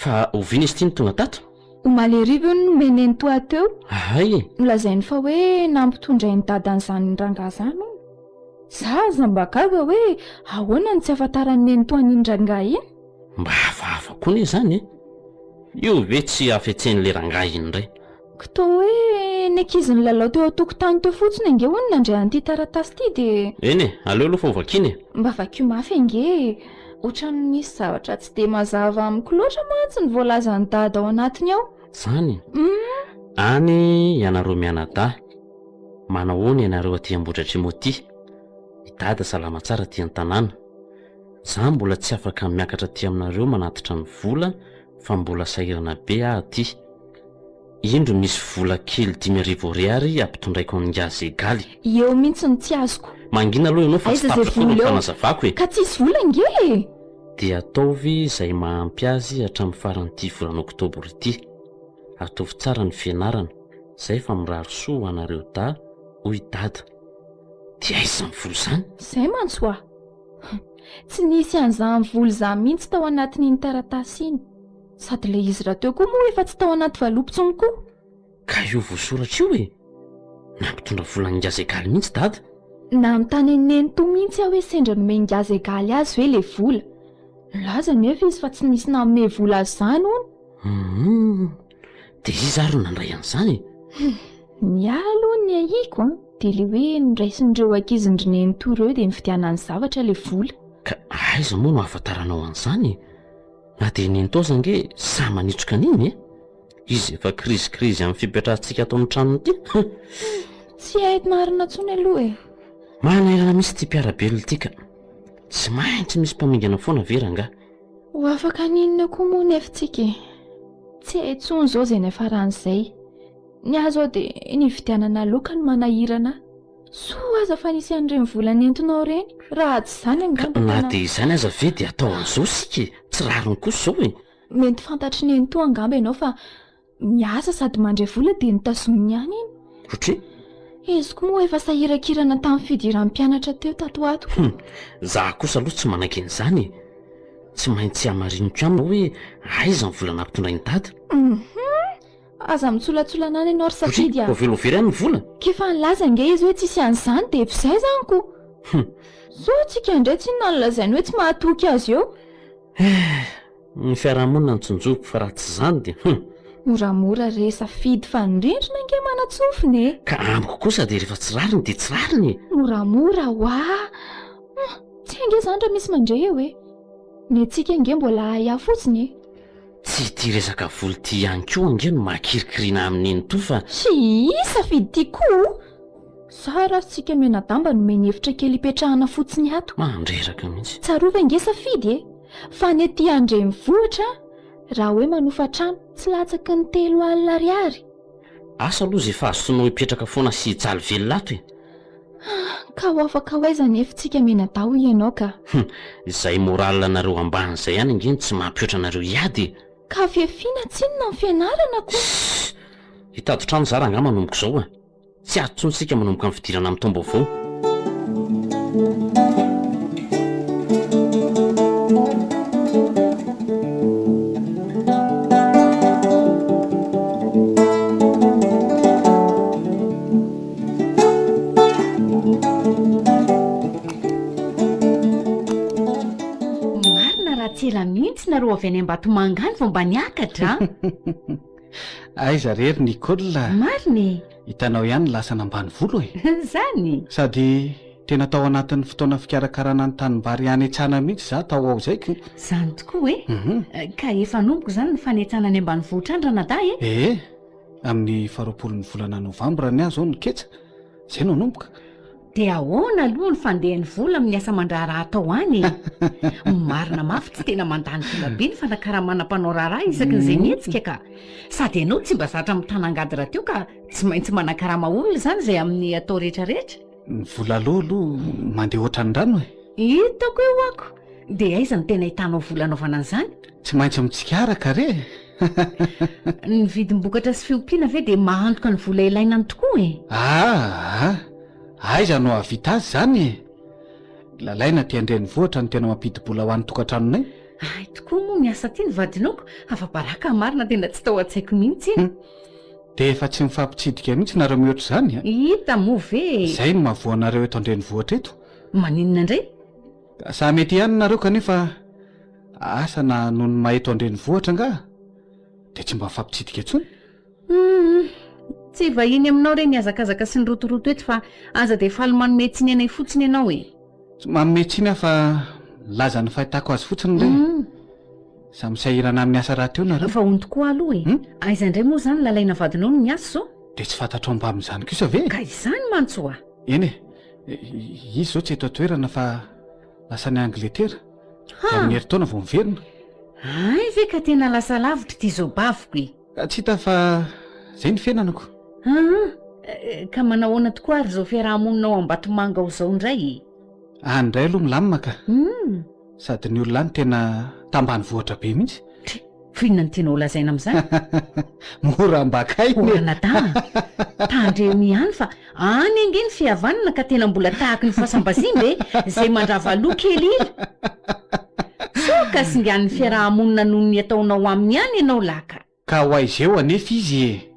fa oviana izy ity ny tonga tato? Omaly arivo io no meneny toa teo. Ay, Nolazainy fa hoe nampitondray ny dadany zany rangahy zany o. Zaza mba gaga hoe ahoana ny tsy afantaran'ny neny toa n'iny rangahy iny. mba hafahafa koa ne zany e. Io ve tsy afetsen'le rangahy iny indray? Kto hoe nekiziny lalao teo an-tokotany teo fotsiny ange hono nandray an'ity taratasy ity de Eny e, aleo aloha fa ho vakiny e. mba vakio mafy ange. Ohatrany misy zavatra tsy de mazava amiko loatra mantsy ny voalazany dada ao anatiny ao. Zany. Any ianareo mianadahy. Manahoana ianareo aty Ambohitra Timôty? I dada salama tsara aty an-tanàna. Za mbola tsy afaka miakatra aty aminareo manatitra ny vola fa mbola sahirana be aho aty. Indro misy vola kely 5,000 ariary ampitondraiko amin'ny gazy egaly. Eo mihitsy ny tsy azoko. Mangina aloha ianao fa Aiza tsy zay tapitra vola ny eo? fanazavako e. Ka tsisy vola nge. Dia ataovy izay mahampy azy hatramin'ny faran'ity volana oktobra ity. Ataovy tsara ny fianarana, izay fa mirary soa ho anareo da hoy dada. Dia aiza ny vola zany? Zay mantsoa. Tsy nisy an'izany vola za mihitsy tao anatin'iny taratasy iny. Sady le izy raha teo koa moa efa tsy tao anaty valopitsony koa. Ka io voasoratra io e. Nampitondra vola ngazy egaly mihitsy dada. Na mitany neny to mihitsy aho hoe sendra nomeny ngazy egaly azy hoe le vola. Laza nefa izy fa tsy nisy nanome vola azy zany hono. Dia izy ary nandray an'izany. Ny aloha ny ahiko dia le hoe niraisin'ireo ankizindry neny to ireo dia nividianany zavatra le vola. Ka aiza moa no ahafantaranao an'izany? Na dia neny tao zange sa manitroka an'iny e? Izy efa krisikrizy amin'ny fipetrahantsika atao amin'ny tranony ity. Tsy haiko marina intsony aloha e. Manahirana misy ty mpiara-belona ity ka. Tsy maintsy misy mpamingana foana vera nga. Ho afaka ninona koa moa nefitsika. Tsy hay intsony izao izay nafaran'izay. Ny azo aho dia nividianana laoka no manahirana. Soa aza fa nisy an'ireny vola nentinao ireny. Raha tsy izany angamba Na tena. dia izany aza ve dia atao an'izao sika. Tsy rariny kosa izao e. Mety fantatry neny to angamba ianao fa miasa sady mandray vola dia nitazominy ihany iny. Ohatry? Izy koa moa efa sahirakirana tamin'ny fidiran'ny mpianatra teo tato ato. Za kosa aloha tsy manaiky an'izany. Tsy maintsy hamariniko amina hoe aiza ny vola nampitondray ny dada. Aza mitsolatsolana any ianao ry safidy Ohatry? Ovelovery ihany ny vola. Kefa nilaza nge izy hoe tsisy an'izany dia izay zaniko. So tsika indray tsy inona nolazainy hoe tsy mahatoky azy eo. Ny fiarahamonina ny tsonjoko fa raha tsy izany dia Moramora re safidy fa nirindrina nge manatsofiny e. ka amiko kosa dia rehefa tsy rariny dia tsy rariny. Moramora hoa. Tsy ange zany raha misy mandray eo e. Ny antsika nge mbola ahy fotsiny e. Tsy ity resaka vola ty ihany koa ange no mahakirikirina amin'iny to fa Sy safidy ty koa. Sara sika menadamba no meny hevitra kely ipetrahana fotsiny ato. mandreraka mihitsy. Tsarova nge safidy e. Fa ny ety andreny vohatra raha hoe manofa trano tsy latsaky ny 3,000 ariary. Asa aloha izay fa azonao hipetraka foana sy hijaly velona ato e. Ka ho afaka ho aiza nefa tsika menadao ianao ka. Izay moral anareo ambanin'izay ihany angeny tsy mampihoatra anareo hiady. Ka fiafiana tsinona ny fianarana koa. Hitady trano zara angamba manomboka izao a. Tsy atontsika manomboka amin'ny fidirana amin'ny tombo avao. avy any Ambatomanga any vao mba niakatra. Aiza rery Nicola, Mariny. hitanao ihany lasa nambany volo e. Zany. Sady tena tao anatin'ny fotoana fikarakarana ny tanimbary hanetsana mihitsy za tao ao zaiko. Zany tokoa e. Ka efa nomboko zany ny fanetsana any ambanivohitra any Ranaday e. Amin'ny 20 volana Novambra ny azo ny ketsa. Zay no nomboka. Dia ahoana aloha ny fandehan'ny vola amin'ny asa mandraraha atao any. Marina mafy tsy tena mandany vola be ny fanakaramana mpanao raharaha isaky n'izay mihetsika ka. Sady ianao tsy mba zatra mitana-gady rahateo ka tsy maintsy manakarama olona zany izay amin'ny atao rehetrarehetra. Ny vola aloha mandeha ohatran'ny rano e. Hitako eo ako. Dia aiza ny tena hitanao vola anaovana an'izany? Tsy maintsy mitsikaraka re. Ny vidim-bokatra sy fiompiana ve dia mahantoka ny vola ilainany tokoa e. Aiza no havita azy zany e. Lalaina ty andrenivohitra ny tena mampidi-bola ho an'ny tokantranonay. Ay tokoa moa miasa ty ny vadinoko. Afa-baraka marina tena tsy tao an-tsaiko mihitsy e. Dia efa tsy mifampitsidika mihitsy nareo mihoatra zany. Hita moa ve. Zay no mahavoanareo eto andrenivohitra eto. Maninona indray? Sa mety ihany nareo kanefa asa na noho ny maheto andrenivohitra nga dia tsy mba mifampitsidika intsony. Tsy vahiny aminao re ny azakazaka sy ny rotoroto eto fa aza dia faly manome tsiny anay fotsiny ianao e. Tsy manome tsiny aho fa laza ny fahitako azy fotsiny re. Samy sahirana amin'ny asa raha teo nareo. Fa hony tokoa aloha e. Aiza indray moa zany lalaina vadinao no miasa zao? Dia tsy fantatro amba amin'izany kosa ve? Ka izany mantsoa. Eny e, izy zao tsy eto toerana fa lasa ny Angletera. Amin'ny herintaona vao miverina. Ay ve ka tena lasa lavitra ty zao baviko e. Ka tsy hita fa zay ny fiainanako. Ka manao ahoana tokoa ary zao fiarahamoninao Ambatomanga ao zao indray? Andray aloha milamina ka. Sady ny olona any tena tambany vohatra be mihitsy. Finona ny tianao lazaina amin'izany? Mora mbakay Orana tandremy ihany fa any ange ny fihavanana ka tena mbola tahaka ny fahasambasimbe zay mandrava loha kely ila. Soka singan'ny fiarahamonina noho ny ataonao aminy ihany ianao laka. Ka ho aizeo anefa izy e.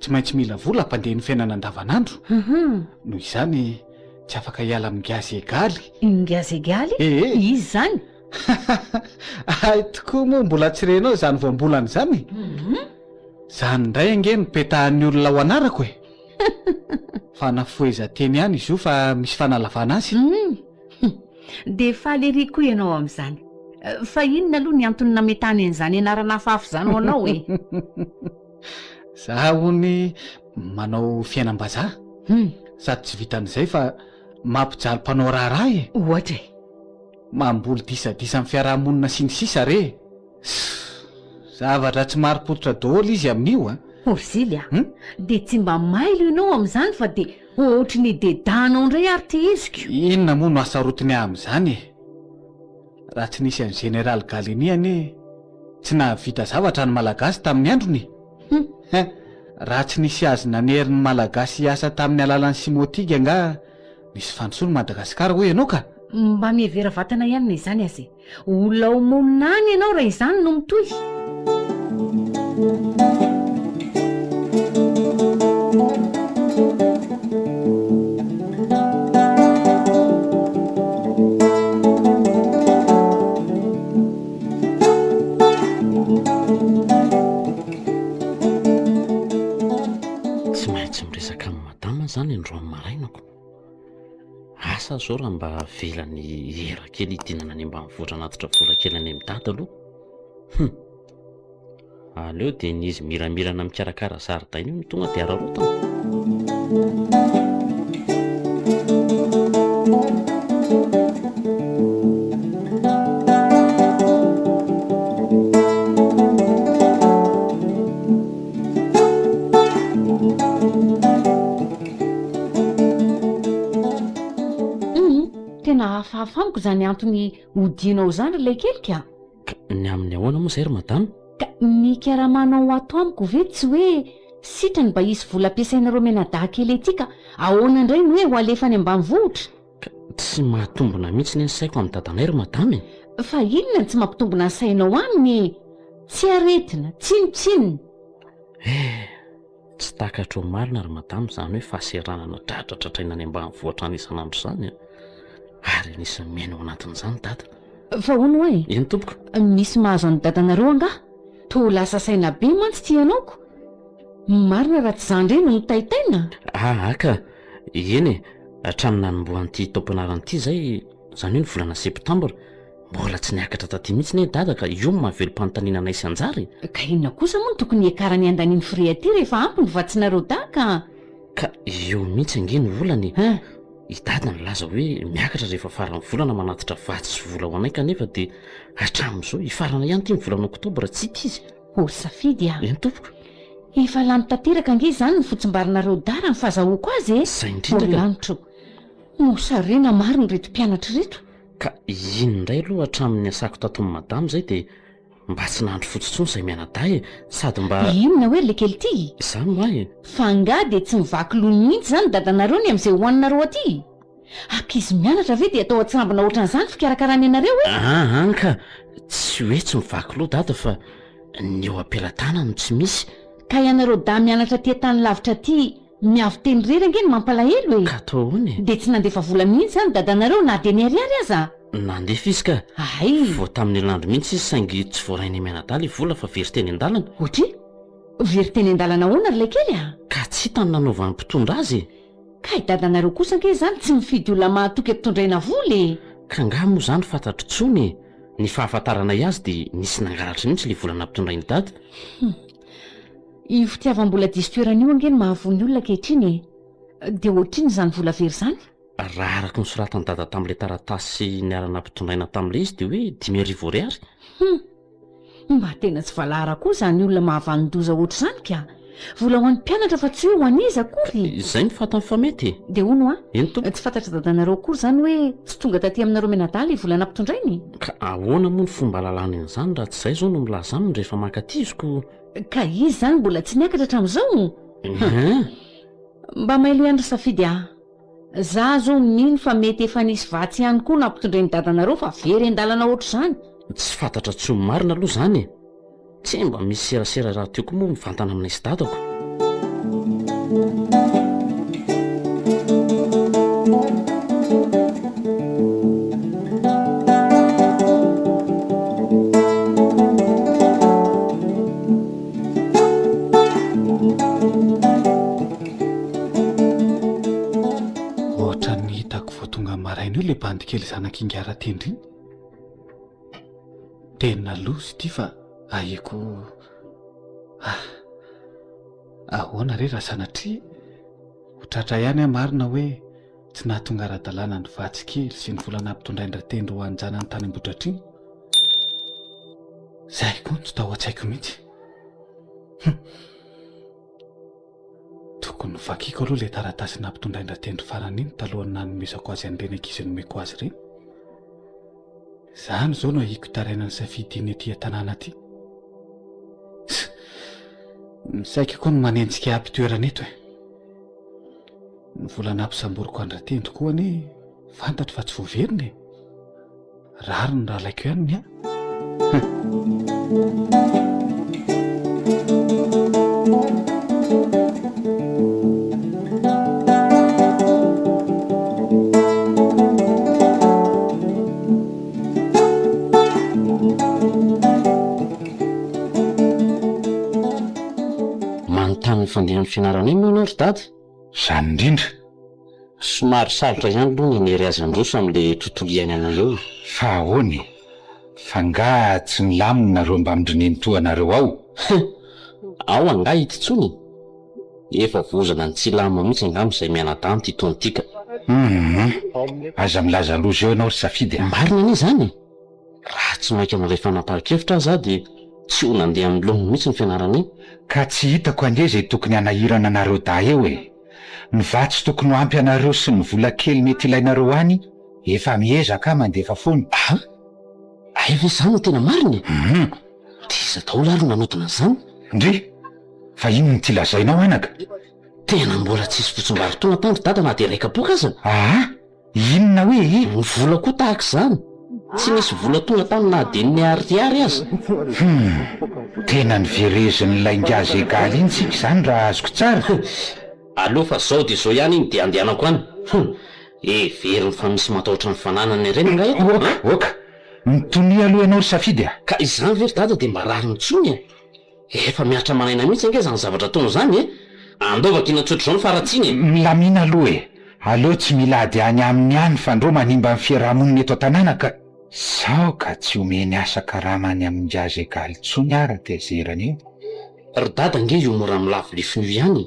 Tsy maintsy mila vola hampandeha ny fiainana andavanandro. Noho izany tsy afaka hiala amin'ny gazy egaly. Gazy egaly? Izy zany? Ay tokoa moa mbola tsy renao zany voambolana zany. Zany indray ange ny petahan'ny olona ho anarako e. Fa nafoezan-teny ihany izy io fa misy fanalavana azy. Dia faly ery koa ianao amin'izany. Fa inona aloha ny antony nametany an'izany anarana hafahafa zany ho anao e? Za hony manao fiainam-bazaha. Sady tsy vitan'izay fa mampijaly mpanao raharaha e. Ohatra e? Mamboly disadisa amin'ny fiarahamonina sy ny sisa re. Zavatra tsy mari-pototra daholo izy amin'io a. Orzily a. Dia tsy mba mailo ianao amin'izany fa dia ohatry ny dedanao indray ary ty iziko. Inona moa no asarotiny ahy amin'izany e. Raha tsy nisy an'i Général Galini anie tsy nahavita zavatra ny malagasy tamin'ny androny. Raha tsy nisy azy nanerin'ny malagasy asa tamin'ny alalan'ny simotiga nga nisy fandrosoany Madagasikara hoe ianao ka. Mba mihavera vatana ihany na izany azy. Olona ho monina any ianao raha izany no mitohy. Tsy maintsy miresaka amin'ny madama zany androany marainako. Asa zao raha mba velany era kely idinana any ambanivohitra anatitra vola kely any amin'ny dada aloha. Aleo dia nizy miramirana mikarakara zaridaina io no tonga dia ararotana. Tena hafahafaniko zany antony hodinao zany ilay kelika. Ny amin'ny ahoana moa zay ry madama? Ka mikaramanao ato amiko ve tsy hoe sitrany mba hisy vola ampiasainareo menadaha kely ety ka ahoana indray ny hoe ho alefa any ambanivohitra? Tsy mahatombona mihitsy ny saiko amin'ny dadanay ry madama e. Fa inona ny tsy mampitombona ny sainao aminy? Tsy aretina, tsinotsinona. Tsy takatra ho marina ry madama zany hoe fahaseranana dratra tratraina any ambanivohitra any isan'andro zany. Ary anisany miaina ao anatin'izany dada. fa hono ay eny tompoko. misy mahazo any dadanareo angah to lasa saina be mantsy ty ianaoko marina raha tsy zany reny no taitaina Aka eny e, hatramina nomboan'ity tomponaranyity zay zany hoe ny volana septambra mbola tsy niakatra taty mihitsy ne dada ka io mahavelo-panontaniana anay sy anjary. ka inona kosa moa no tokony hiakarany andaniany fre aty rehefa ampy ny vatsinareo daka Ka eo mihitsy ange ny volany. I dada nilaza hoe miakatra rehefa farany volana manatitra vatsy sy vola ho anay kanefa dia hatramin'izao hifarana ihany ty ny volana oktobra tsy ity izy. o safidy a Eny tompoko. efa lany tanteraka ange zany ny fotsimbarinareo dara ny fahazahoako azy e Zay indrindra ka. lanitro mosarena maro ny reto mpianatra reto Ka iny indray aloha hatramin'ny asako tato amin'ny madamo zay dia mba tsy nandro fotsitsony izay mianadahy sady mba inona hoe le kely ty izany moa fa ngah de tsy mivaky lony mihitsy zany dadanareo ny amin'izay hoaninareo aty akizy mianatra ve dia atao atsirambina ohatran'izany fikarakarany ianareo e anka tsy hoe tsy mivaky loha dada fa ny eo ampelatana no tsy misy. ka ianareo da mianatra tia tany lavitra ty miavy teny rery ange ny mampalahelo e Ka atao hoany de tsy nandefa vola mihitsy zany dadanareo na de niariary aza nandefa izy ka ay vao tamin'ny landro mihitsy izy saingy tsy voarainy mianadaly vola fa very teny an-dalana otry very teny an-dalana hoana ry le kely a ka tsy hitany nanaovan'ny mpitondra azy. ka i dadanareo kosa ange zany tsy mifidy olona mahatoky ampitondraina voly Ka ngah moa zany fantatro tsony ny fahafantaranay azy dia nisy nangalatra mihitsy le volana mpitondrainy dada. io fitiavam-bola diso toeran'io ange ny mahavony olona kehitriny de ohatriny zany vola very zany Raha araka ny soratany dada tamin'ilay taratasy niarana mpitondraina tamin'ilay izy dia hoe 5,000 ariary. mba tena tsy valahara koa zany olona mahavanondoza ohatr' zany ka vola ho an'ny mpianatra fa tsy hoe ho an'izy akory Izay ny fatany fa mety. de hono a Eny tompo. tsy fantatra dadanareo akory zany hoe tsy tonga taty aminareo menadaly volana mpitondrainy Ka ahoana moa ny fomba lalàna an'izany raha tsy izay zao no milaza aminy rehefa mankatiziko. ka izy zany mbola tsy niakatra hatramin'izao mba mailo ihany ry safidy a za zao mino fa mety efa nisy vatsy ihany koa na mpitondrainy dadanareo fa very an-dalana ohatr' zany Tsy fantatra tsy marina aloha zany. Tsy mba misy serasera raha tiako moa mivantana aminay sy dadako. Ohatra ny hitako vao tonga maraina io le bandy kely zanak'ingara tendriny tena lozy ty fa ahiko ahoana re raha sanatria hotratra ihany a marina hoe tsy nahatonga ara-dalàna ny vatsy kely sy ny volana mpitondraindra tendro ho anjanany tany ambotratriny zay koa tsy tao an-tsaiko mihitsy tokony vakiko aloha le taratasy nampitondraindra tendro farany iny talohany nanomezako azy an'ireny ankizy nomeko azy ireny zany zao no ahiko taraina ny safidiny aty an-tanàna aty misaika koa no manenjika ampitoerana eto ny volana ampisamboriko andratendro koa ane fantatro fa tsy voaveriny raro ny raha laiko ihany ny Manontany fandehan'ny fianarana iny moa ry dada. Zany indrindra Somary sarotra ihany aloha ny nery azy androso amin'ilay tontolo iainanareo. fa ahoany fa nga tsy nilaminy nareo mba mindrineny toanareo ao. Ao angah ity tsony. Efa vozana ny tsy lamina mihitsy angamba izay mianadahy ty taona tika. Aza milaza loza eo ianao ry safidy Marina anie zany. Raha tsy mainka amin'ilay fanapahan-kevitra aza dia tsy ho nandeha amin'ny lohany mihitsy ny fianarana iny. ka tsy hitako ande zay tokony hanahirana anareo da eo ny vatsy tokony ho ampy anareo sy ny vola kely mety ilainareo any efa miezaka mandefa foana. Aiva izany no tena mariny. Tiza daholo aloha nanodina an'izany. Ndre fa ino ny ty lazainao anaka? Tena mbola tsisy fotsim-barotona tandro dada na dia raika-poka aza. Inona hoe Ny vola koa tahaka izany. Tsy misy vola tonga tany na dia ny ariary aza. tena niverezin'ny laingazy egaly iny tsika izany raha azoko tsara. Aloha fa zao dia zao ihany iny dia andehanako any. Everiny fa misy matahotra ny fananany ireny nga eto. Oka Mitony aloha ianao ry safidy a? Ka izany very dada dia mba rariny tsony e. Efa miatra manaina mihitsy ange zany zavatra ataony zany e. Andaovaka inatsotro zao ny faratsiny e. Milamina aloha e. Aleo tsy milady any aminy any fa ndro manimba ny fiarahamoniny eto an-tanàna ka sao ka tsy omeny asa karamany amin'ny jazy egaly tsony ara tezerana io. Ry dada nge io mora milavo lefiny io ihany.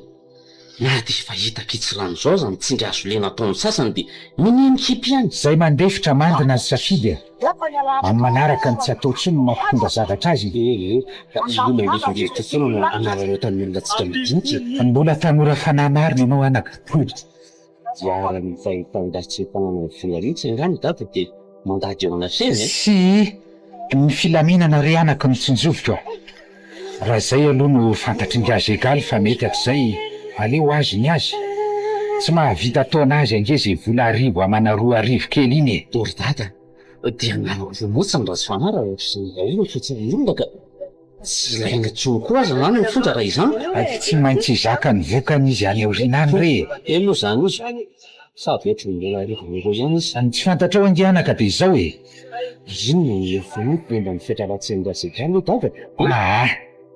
Na dia efa hitakitsy rano zao zany tsy ndry azo lena ataony sasany dia minimikipy ihany. Zay mandefitra mandina ny safidy a. Amin'ny manaraka ny tsy atao tsony no mampitonga zavatra azy. Io mandefindefitra foana anarareo tamin'ny olona tsika midinika. Mbola tanora fanahy marina ianao anaka. Dia ny fahitandasitranana volaritsy angany dada dia mandady eo ana feny e. Sy ny filaminana ry anaka mitsinjovika. Raha zay aloha no fantatry ny azy egaly fa mety atzay aleo azy ny azy. Tsy mahavita taona azy ange zay vola 1000 amana 2000 kely iny e. Tory dada dia nanao motsany raha sy fanara sy io fotsiny olona ka tsy lainga tsony koa aza nany ny fotra raha izany. Tsy maintsy zaka ny vokany izy any aorianany re. Eno zany izy sady ohatry mbola revako ihany izy. Ny tsy fantatrao ange anaka dia izao e. Ino ny efoniko mba ny fiatraratsen'ny azegany dada.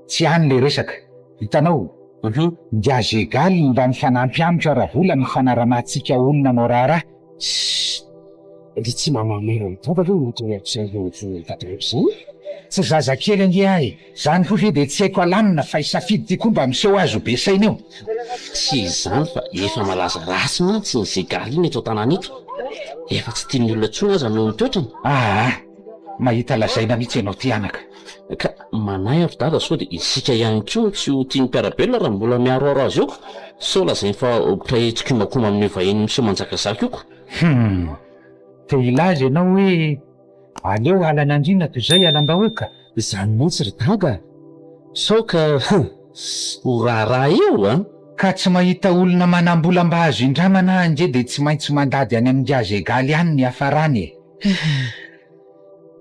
Tsy any le resaka. Hitanao ny azy egaly mba ny fanampy-amitra raha vola ny fanaramantsika olona nao raharaha. Dia tsy mamamera ny dada aloha notonyatsy tatrako zany. Tsy zaza kely ange ahy. Zany koa ve dia tsy haiko alamina fa isafidy ty koa mba miseho azo be saina eo. Tsy izany fa efa malaza rasy mantsy ny zegaly iny eto an-tanàna eto. Efa tsy tian'ny olona tsony aza noho ny toetrany. Mahita lazaina mihitsy ianao ty anaka. Ka manay ary dada sao dia isika ihany koa tsy ho tiany mpiarabelona raha mbola miaroaro azy eo. Sao lazainy fa mpiray-hetsika makoma amin'ny vahiny miseho manjaka zaka io. Te ilaza ianao hoe aleo alan'andrina toy izay alam-bahoaka. Izany motsy ry dada. Sao ka ho raharaha eo a. Ka tsy mahita olona manam-bola-mba azo indramana ange dia tsy maintsy mandady any amin'ny azy egaly any ny hafarany e.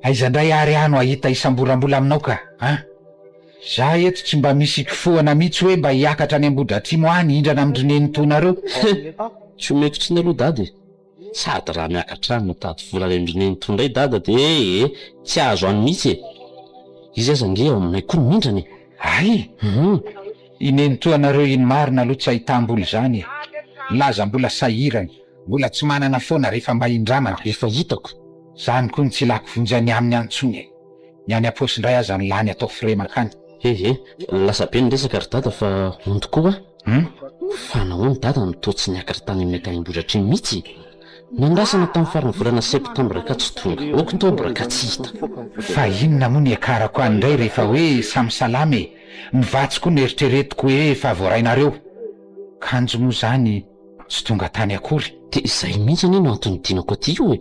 Aiza ndray ary ano ahita isam-bolambola aminao ka za eto tsy mba misy kifoana mihitsy hoe mba hiakatra any Ambohidratrimo any hindrana amin'ny roneny tonareo. Tsy omeko tsy ny aloha dada e. Sady raha miakatra any mitady vola any amin'ny roneny tondray dada dia tsy azo any mihitsy e. Izy aza nge ao aminay koa mihindrany. Ineny toanareo iny marina aloha tsy ahitam-bola zany e. Laza mbola sahirany, mbola tsy manana foana rehefa mba hindramana. Efa hitako. Zany koa ny tsy lako vonjany aminy antsony. Ny any am-posindray aza ny lany atao firemakany. Lasa be ny resaka ry dada fa onto koa. Fa nahoany dada nitoa tsy niakatra tany amin'ny tany Ambohidratrimo mihitsy. Nandrasana tamin'ny farany volana septambra ka tsy tonga, oktobra ka tsy hita. Fa inona moa ny akarako an'indray rehefa hoe samy salamy mivatsy koa ny eritreretiko hoe efa voarainareo. Kanjo moa zany tsy tonga tany akory. Dia izay mihitsy anie no antony dinako aty io e.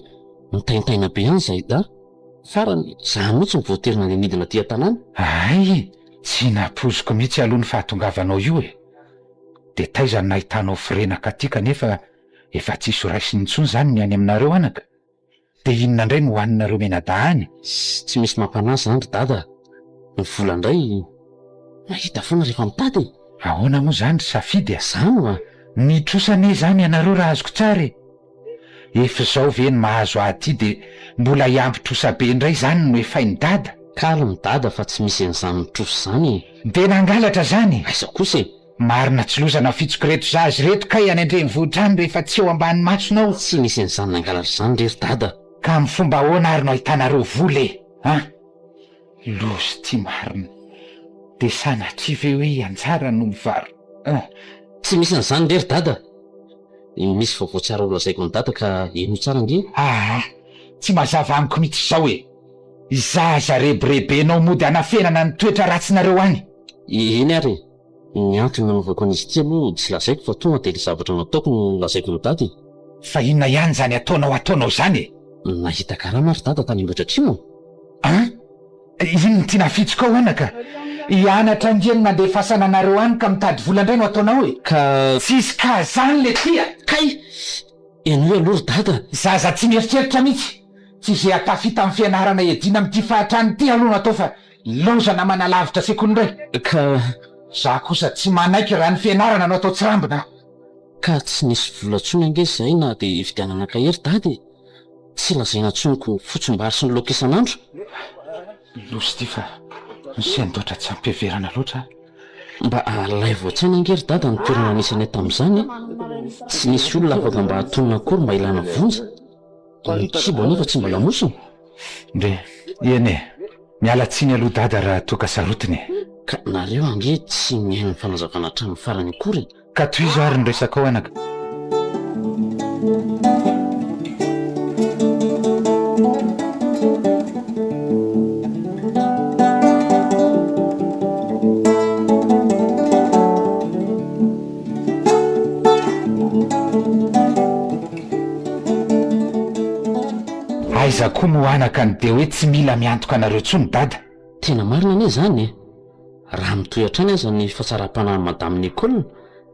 Mitaintaina be any zay da farany zany mihitsy ny voaterina ny nidina aty an-tanàna. Tsy napoziko mihitsy aloha ny fahatongavanao io e. Dia taiza ny nahitanao firenaka aty kanefa efa tsisy raisiny intsony zany ny any aminareo anaka. Dia inona indray no hoaninareo menadahany? Tsy misy mampanazy zany ry dada. Ny vola indray mahita foana rehefa mitady. Ahoana moa zany ry safidy a? Zany nitrosane zany ianareo raha azoko tsara e. Efa zao ve ny mahazo aty dia mbola hiampitrosa be indray zany no efainy dada. Kalmy dada fa tsy misy an'izany nitroso zany. Dia nangalatra zany. Aiza kosa e. Marina tsy lozana fitsoko reto zazy reto kay any an-drenivohitra any rehefa tsy eo ambany masonao. Tsy misy an'izany nangalatra zany rery dada. Ka amin'ny fomba ahoana ary no ahitanareo vola e? Lozy ty marina. Dia sanatria ve hoe anjara no mivaro? Tsy misy an'izany rery dada. Misy vaovao tsara olazaiko ny dada ka eno tsara nge. Tsy mazava amiko mihitsy zao e. Zaza rebirebenao mody anafenana ny toetra ratsinareo any. Eny ary ny antony nanaovako an'izy ity aloha tsy lazaiko fa tonga dia ilay zavatra nataoko no lazaiko ny dada. Fa inona ihany zany ataonao zany e? Nahita karama ry dada tany Ambohidratrimo. Ino ny tiana fitsika ao anaka? Hianatra ngeny mandeha fasananareo any ka mitady vola indray no ataonao e? Tsisy ka zany le tia. Kay eno hoe aloha ry dada. Zaza tsy mieritreritra mihitsy. Tsy izay atafita amin'ny fianarana edina amin'ity fahatrany ity aloha natao fa lozana manalavitra sekondray. Za kosa tsy manaiky raha ny fianarana no atao tsirambina. Ka tsy nisy vola tsony ange zay na dia vidianana kahery dady. tsy lazaina tsonoko ny fotsim-bary sy ny laoka isan'andro. Losy ty fa sendoatra tsy ampiheverana loatra. Mba alay voatsaina angery dada ny toerana nisany tamin'izany. Tsy nisy olona afaka mba hatonina akory mba ilana vonjy. Ny kibo anefa tsy mba lamosina. Ndre eny e, miala tsiny aloha dada raha toka sarotiny. Ka nareo ange tsy mihaino ny fanazavana hatramin'ny farany akory. Ka toy izo ary ny resaka ao anaka. Aiza koa mo anaka ny de hoe tsy mila miantoka anareo tsony dada. Tena marina ane zany e. Raha mitoy hatrany aza ny fahasaram-panahiny madame Nicole,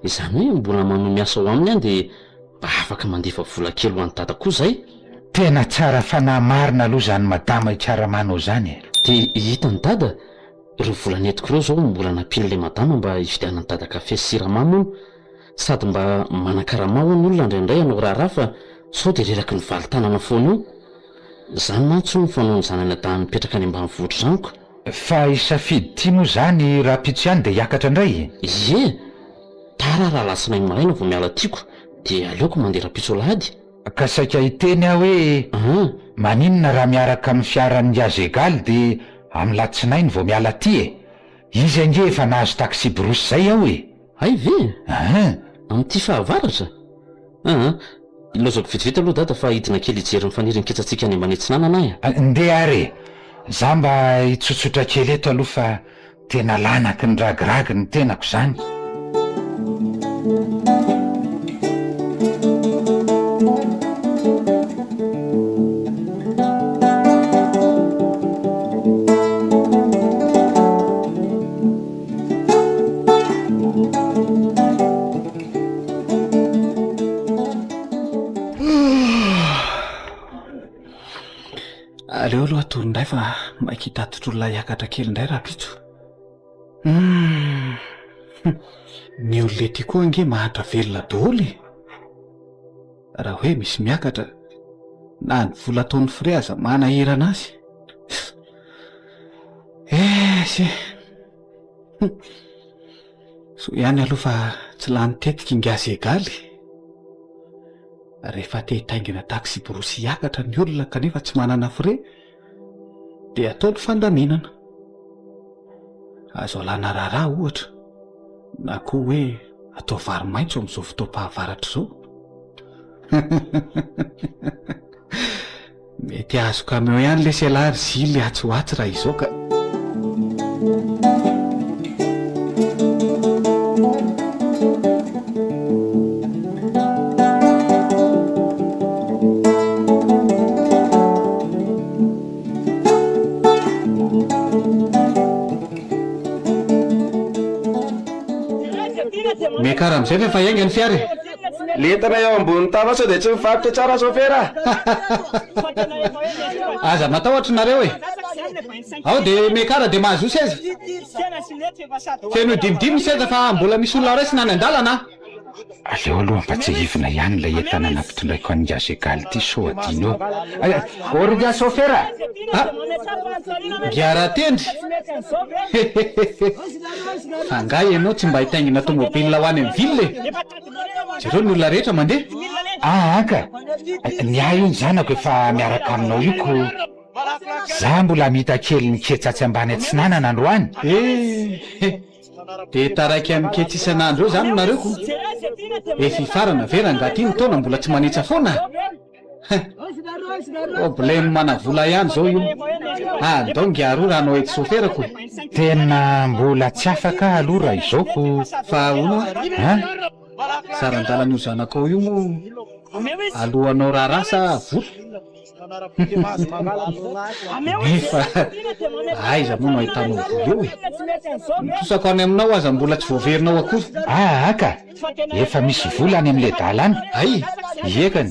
izany hoe mbola manao miasa ao aminy any de mba afaka mandefa vola kely ho an'ny dada koa zay. Tena tsara fanahy marina aloha zany madama tsara manao zany. De hitany dada, ireo vola netiko ireo zao mbola nampin'le madama mba hividianany dada kafe sy siramamy hono, sady mba manakarama ho ny olona indraindray anao raharaha fa sao de reraky ny valy tanana foana io. Zany mantsy ny fanaony zanany da mipetraka any ambanivohitra zaniko. Fa isafidy ty moa zany raha pitso ihany de hiakatra indray. Ie, tara raha lasinainy maraina vao miala tiako de aleoko mandeha rapitso lahady. Ka saika hiteny aho hoe maninona raha miaraka amin'ny fiaran'ny azo egaly de amin'ny latsinainy vao miala ty e. Izy ange efa nahazo taxi brosy zay aho e. Ay ve? Amin'ity fahavaratra? Ilazako vitivity aloha dada fa hidina kely hijery mifaniry ny ketsatsika any ambany tsinana anahy. Nde are, za mba hitsotsotra kely eto aloha fa tena lanaky ny ragiragy ny tenako zany. Aleo aloha atoro indray fa maika hitatitra olona hiakatra kely indray raha pitso. Ny olona ety koa ange mahatra velona daholo. Raha hoe misy miakatra na ny vola ataon'ny fire aza manahirana azy. Se so ihany aloha fa tsy lany tetika ingazy egaly. Rehefa te hitaingina taxi brosy hiakatra ny olona kanefa tsy manana fire dia ataony fandaminana. Azo alana raharaha ohatra, na koa hoe atao vary maitso amin'izao fotoam-pahavaratra izao. Mety azo kameo ihany le selary zily atsoatsy raha izao ka. Mekara amin'izay fa efa hiainga ny fiara. Letana eo ambony tava sao dia tsy mivarotra tsara sofera. Aza matahotra nareo e. Ao dia mekara dia mahazo seza. Feno dimidimy seza fa mbola misy olona raisina any an-dalana. Aleo aloha mba tsy hivina ihany ilay entana nampitondraiko an'ny gazo egaly ity so adino eo. Orga sofera. Giara tendry. Fangay ianao tsy mba hitaingina tomobila ho any amin'ny ville. Jereo ny olona rehetra mandeha. Aka, ny ahy io ny zanako efa miaraka aminao io ko za mbola mita kely ny ketsatsy ambany atsinanana androany. De taraiky amin'ny ketsy isan'andro eo zany nareo ko. Efa hifarana vera angaty ny taona mbola tsy manitsa foana. Problème mana vola ihany zao io. Andao ngiaro raha anao ety soferako. Tena mbola tsy afaka aloha raha izao ko. Fa ono sarandalana io zanakao io mo alohanao raharaha sa vola. Nefa aiza moa no ahitanao vola eo e. Mitosako any aminao aza mbola tsy voaverinao akory. Aka, efa misy vola any amin'le dalana. Ay, iekany.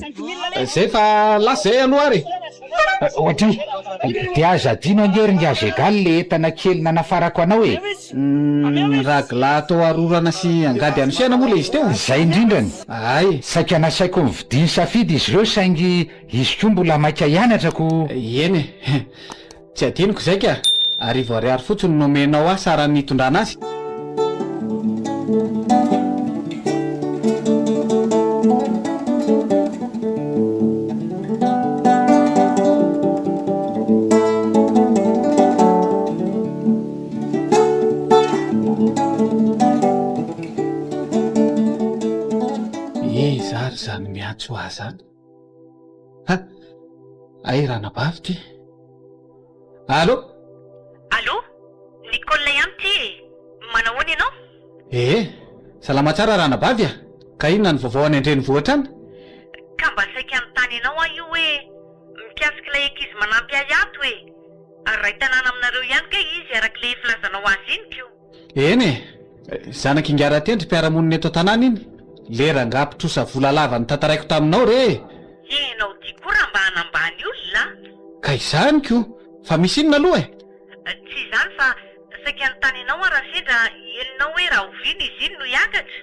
Zay fa lasa zay aloha ary. Ohatra dia aza adino angery azo egaly le entana kely nanafarako anao e. Ragla atao arorana sy angady anosiana moa le izy teo. Zay indrindrany. Ay, Saika nasaiko mividiany safidy izy ireo saingy izy koa mbola maika hianatrako. eny e. Tsy adiniko zay ka. Arivo ariary fotsiny nomenao ahy sara nitondrana azy. Zary zany miantso ahy zany. Ha, ay ranabavy ty. Allô? Allô? Nicole ihany ty. Manahoana ianao? Salama tsara ranabavy a. Ka inona ny vaovao any an-drenivohitra any? Ka mba saika anontany ianao aho io hoe mikasika ilay ankizy manampy ahy ato hoe ray tanàna aminareo ihany ka izy arak'ilay filazanao azy iny kio. Eny e, zanaky ingaratendry mpiaramonina eto an-tanàna iny. Lera ngapitrosa vola lava ny tantaraiko taminao re. Enao dia koa raha mba hanambany olona. Ka izany ko, fa misy inona aloha e? Tsy izany fa saika anontany ianao aho raha sendra henonao hoe raha oviana izy iny no hiakatra.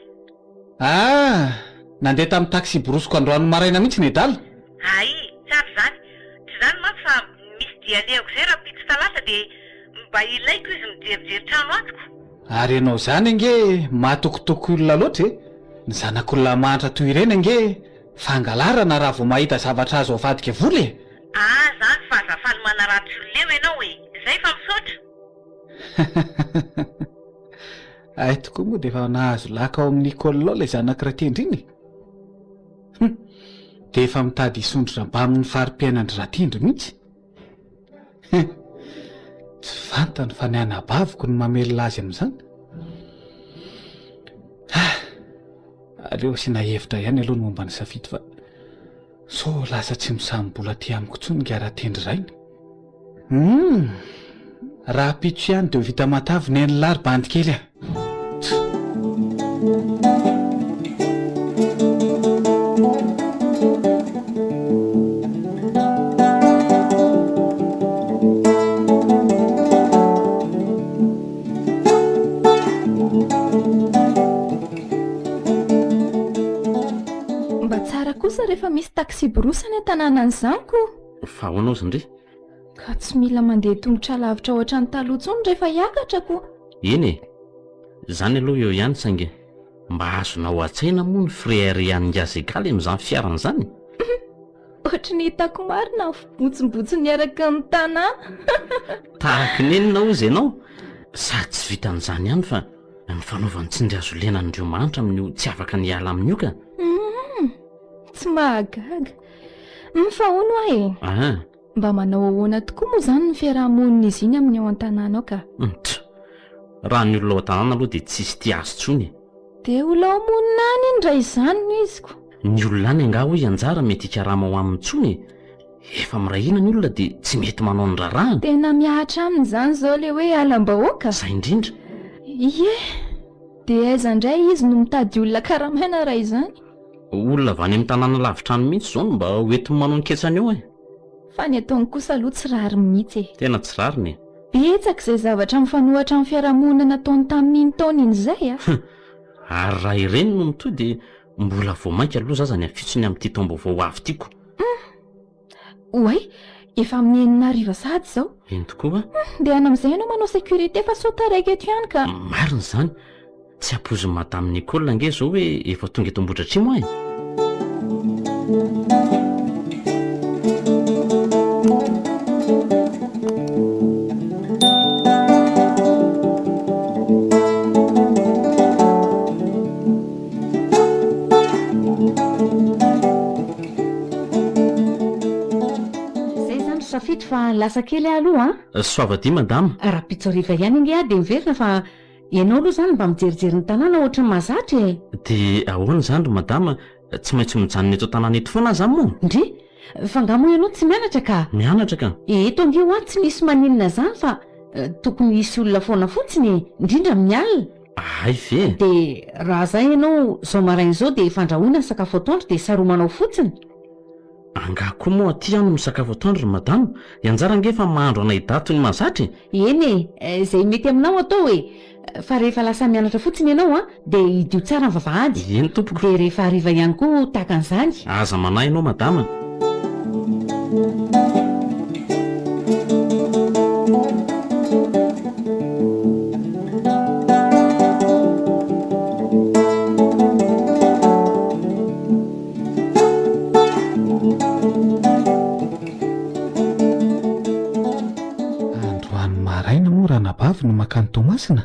Nandeha tamin'ny taxi borosoko androany maraina mihitsy ny dala. Ay, tsara zany. Tsy izany manko fa misy dia alehako izay raha pitsy talata dia mba ilaiko izy mijerijery trano atoko. Ary ianao zany ange matokotoko olona loatra e. Ny zanak'olona mantra toy ireny ange fangalarana raha vao mahita zavatra azo avadika vola e. Zany fa azafaly manaratsy olona eo ianao e. Zay fa misaotra. Ay tokoa moa dia efa nahazo laka ao amin'ny kolonao ilay zanak'iratendry iny. Dia efa mitady hisondrotra mba amin'ny fari-piainan'ny ratendry mihitsy. Tsy fantany fa ny anabaviko ny mamelona azy amin'izany. Aleo sy nahevitra ihany aloha ny momba ny safidy fa so lasa tsy misambola ty amiko tsony ngaratendry rainy. Raha pitso ihany dia vita matavy ny eny lary bandy kely ah. Rehefa misy taxi borosana an-tanàna an'izanko. Fa ahoana ozy ndre? Ka tsy mila mandeha tongotra lavitra ohatra ny taloha intsony rehefa hiakatra ko. Eny e, zany aloha eo ihany saingy mba azonao an-tsaina moa ny frère ihany egaly amin'izany fiarana izany. Ohatra ny hitako marina fobotsombotsony araka ny tanà. Tahaka ny enina ozy ianao. Sady tsy vitan'izany ihany fa ny fanaovany tsindry azo lenan'Andriamanitra amin'io tsy afaka ny hiala amin'io ka. Tsy mahagaga. Fa hono aho e. Mba manao ahoana tokoa moa izany ny fiarahamonina izy iny amin'ny ao an-tanàna ka. Raha ny olona ao an-tanàna aloha dia tsisy tia azy tsony. Dia olona ao monina any iny indray izany no iziko. Ny olona any anga hoy anjara mety hikarama ao amin'ny tsony. Efa mirahina ny olona dia tsy mety manao ny rarahana. Tena miahatra aminy izany izao ilay hoe alam-bahoaka. Zay indrindra. Ie. Dia aiza indray izy no mitady olona karamaina raha izany? Olona avy any amin'ny tanàna lavitrano mihitsy izao mba hoentiny manao ny ketsany eo e. Fa ny ataony kosa aloha tsy rary mihitsy e. Tena tsy rariny. Betsaka izay zavatra mifanohatra amin'ny fiarahamonina nataony tamin'iny taona iny izay a. Ary raha ireny no mitoy dia mbola vao mainka aloha zazany afitsony amin'ity taom-baovao avy tiako. Oay, efa amin'ny enina ariva sady izao. Eny tokoa. Dia ana amin'izay ianao manao sécurité fa sao taraiky eto ihany ka. Marina izany. Tsy ampozin'ny madame Nicole ange izao hoe efa tonga eto Ambohidratrimo e. Zay zany safidy fa lasa kely aloha Soavadia madame. raha pitsoriva ihany inge dia miverina fa ianao aloha zany mba mijerijery ny tanàna ohatry ny mahazatra e. Dia ahoana izany ry madame, tsy maintsy mijanona eto an-tanàna eto foana aza moa. Ndry fa ngamo ianao tsy mianatra ka. Mianatra ka. Eto ange ho tsy misy maninona zany fa tokony hisy olona foana fotsiny indrindra amin'ny alina. Ay ve. Dia raha zay ianao zao maraina izao dia fandrahoana ny sakafo atoandro dia saromanao fotsiny. Anga koa moa aty ano misakafo atoandro madamo, ianjara angefa mahandro anay dato ny mahazatra. Eny izay mety aminao atao fa rehefa lasa mianatra fotsiny ianao dia idio tsara ny vavahady. Eny tompoko. Dia rehefa hariva ihany koa tahaka an'izany. Aza manahy ianao madama. Androany maraina moa ranabavy no makany Tomasina.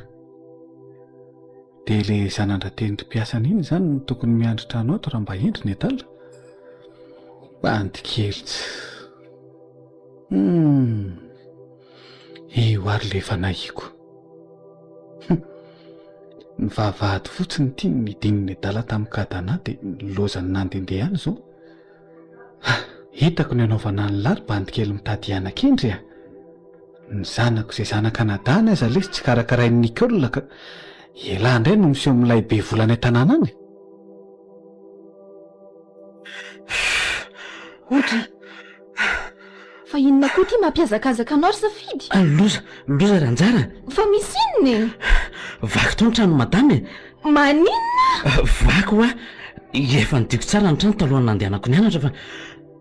Dia ilay zanandrateny mpiasana iny izany no tokony miandritra anao raha mba endriny adala. Bandikely. Io ary le fanahiako. Ny vavahady fotsiny tia midininy adala tamin'ny kadana dia lozany nandendeha ihany izao. Hitako ny anaovana ny lary bandikely mitady ianak'endry a. Ny zanako izay zanaka nadana aza lesy tsy karakarain'ny Nicola ka ialahy indray no miseho milay be volana an-tanàna any. Ohatra fa inona koa tia mampiazakazaka anao ry Safidy? Loza ranjara. Fa misy inona? Vaky tao ny trano madame. Maninona? Vaky hoa efa nidiko tsara ny trano talohany nandehanako nianatra fa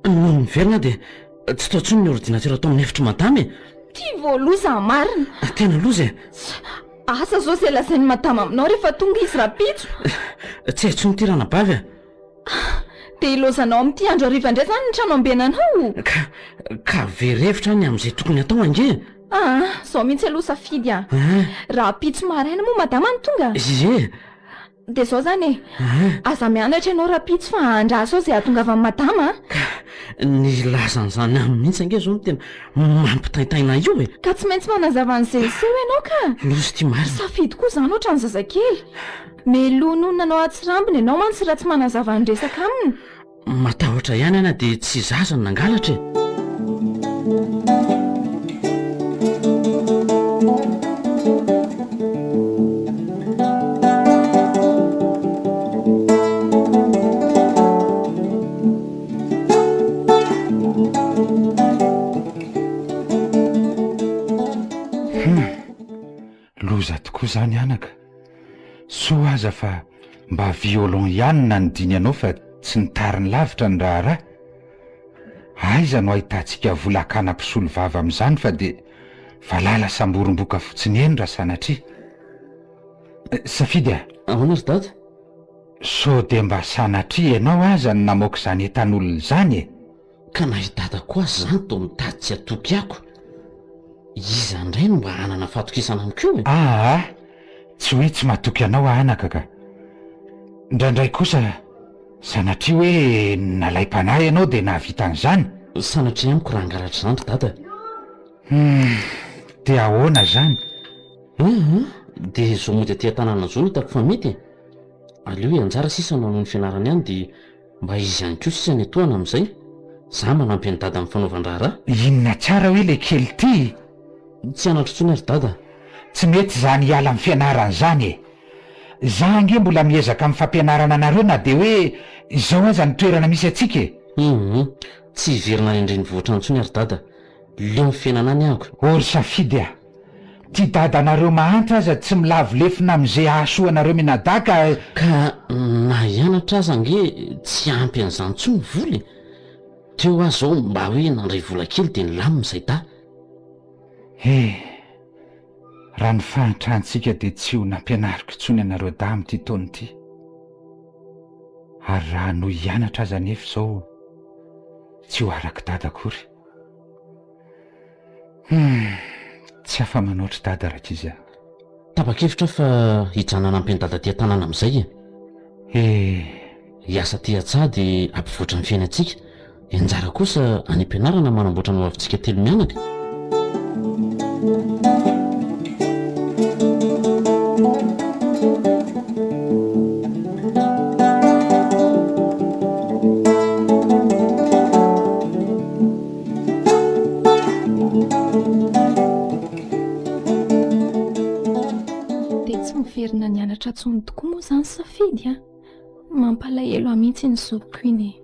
noho niverina dia tsy tao tsony ny ordinatera atao amin'ny efitra madame. Tia voaloza marina. Tena loza. Asa zao izay lazainy madama aminao rehefa tonga izy rapitso. Tsy haitsony ty ranabavy a. Dia ilozanao amin'ity andro hariva indray zany ny trano ambenanao. Ka verevitra ny amin'izay tokony atao ange. Zao mihitsy aloha Safidy a. Rapitso maraina moa madama ny tonga. Ie. Dia zao zany aza mianatra ianao rapitso fa andraso izay ahatongavan'ny madama. Ny lazan'izany aminy mihitsy ange zao no tena mampitaitaina io e. Ka tsy maintsy manazava an'izay seho ianao ka. Lozy ty marina. Safidy koa zany ohatran'ny zazakely. Melonono nanao atsirambiny ianao mantsy raha tsy manazava ny resaka aminy. Matahotra ihany ana dia tsy zaza ny nangalatra e. Loza tokoa zany anaka. Soa aza fa mba violon ihany na nidiny anao fa tsy nitariny lavitra ny raharaha. Aiza no ahitantsika volakana mpisolo vava amin'izany fa dia valala samboromboka fotsiny eny raha sanatria. Safidy a. Ahoana ry dada? So dia mba sanatria ianao aza ny namoaka izany etan'olona izany e. Ka nahitata koa zany to mitady tsy atoky ako. Iza indray no mba hanana fatokisana amiko e. Tsy hoe tsy mahatoky anao anaka ka. Indraindray kosa sanatria hoe nalaim-panahy ianao dia nahavita an'izany. Sanatria amiko raha angalatra zany ry dada. Dia ahoana zany? Dia zao mody aty an-tanàna zao no hitako fa mety. Aleo ianjara sisa no ny fianarana ihany dia mba izy ihany koa sisa ny atoana amin'izay. Za manampy ny dada amin'ny fanaovan-draharaha. Inona tsara hoe le kely ty? Tsy anatro tsony ry dada. Tsy mety zany hiala amin'ny fianarana izany e. Za ange mbola miezaka amin'ny fampianarana anareo na dia hoe izao aza ny toerana misy atsika e. Tsy hiverina endreny voatra antsony ry dada. Leo amin'ny fiainana any ahako. Ory Safidy a. Ty dada anareo mahantra aza tsy milavolefina amin'izay ahasoa anareo minadaka. Ka na hianatra aza ange tsy ampy an'izany tsony voly. Teo azy zao mba hoe nandray vola kely dia nilamina izay da. Raha ny fahantrantsika dia tsy ho nampianariko intsony anareo da amin'ity taona ity. Ary raha no hianatra aza nefa izao tsy ho araka dada akory. Tsy afa manoatra dada raha izy a. Tapa-kevitra fa hijanona ampy ny dada ty an-tanàna amin'izay e. Hiasa ty atsah dia ampivoatra ny fiainantsika. Anjara kosa any am-pianarana manamboatra ny hoavintsika telo mianaka. Dia tsy miverina nianatra tsony tokoa moa zany Safidy a. Mampalahelo mihitsy ny zokiko iny.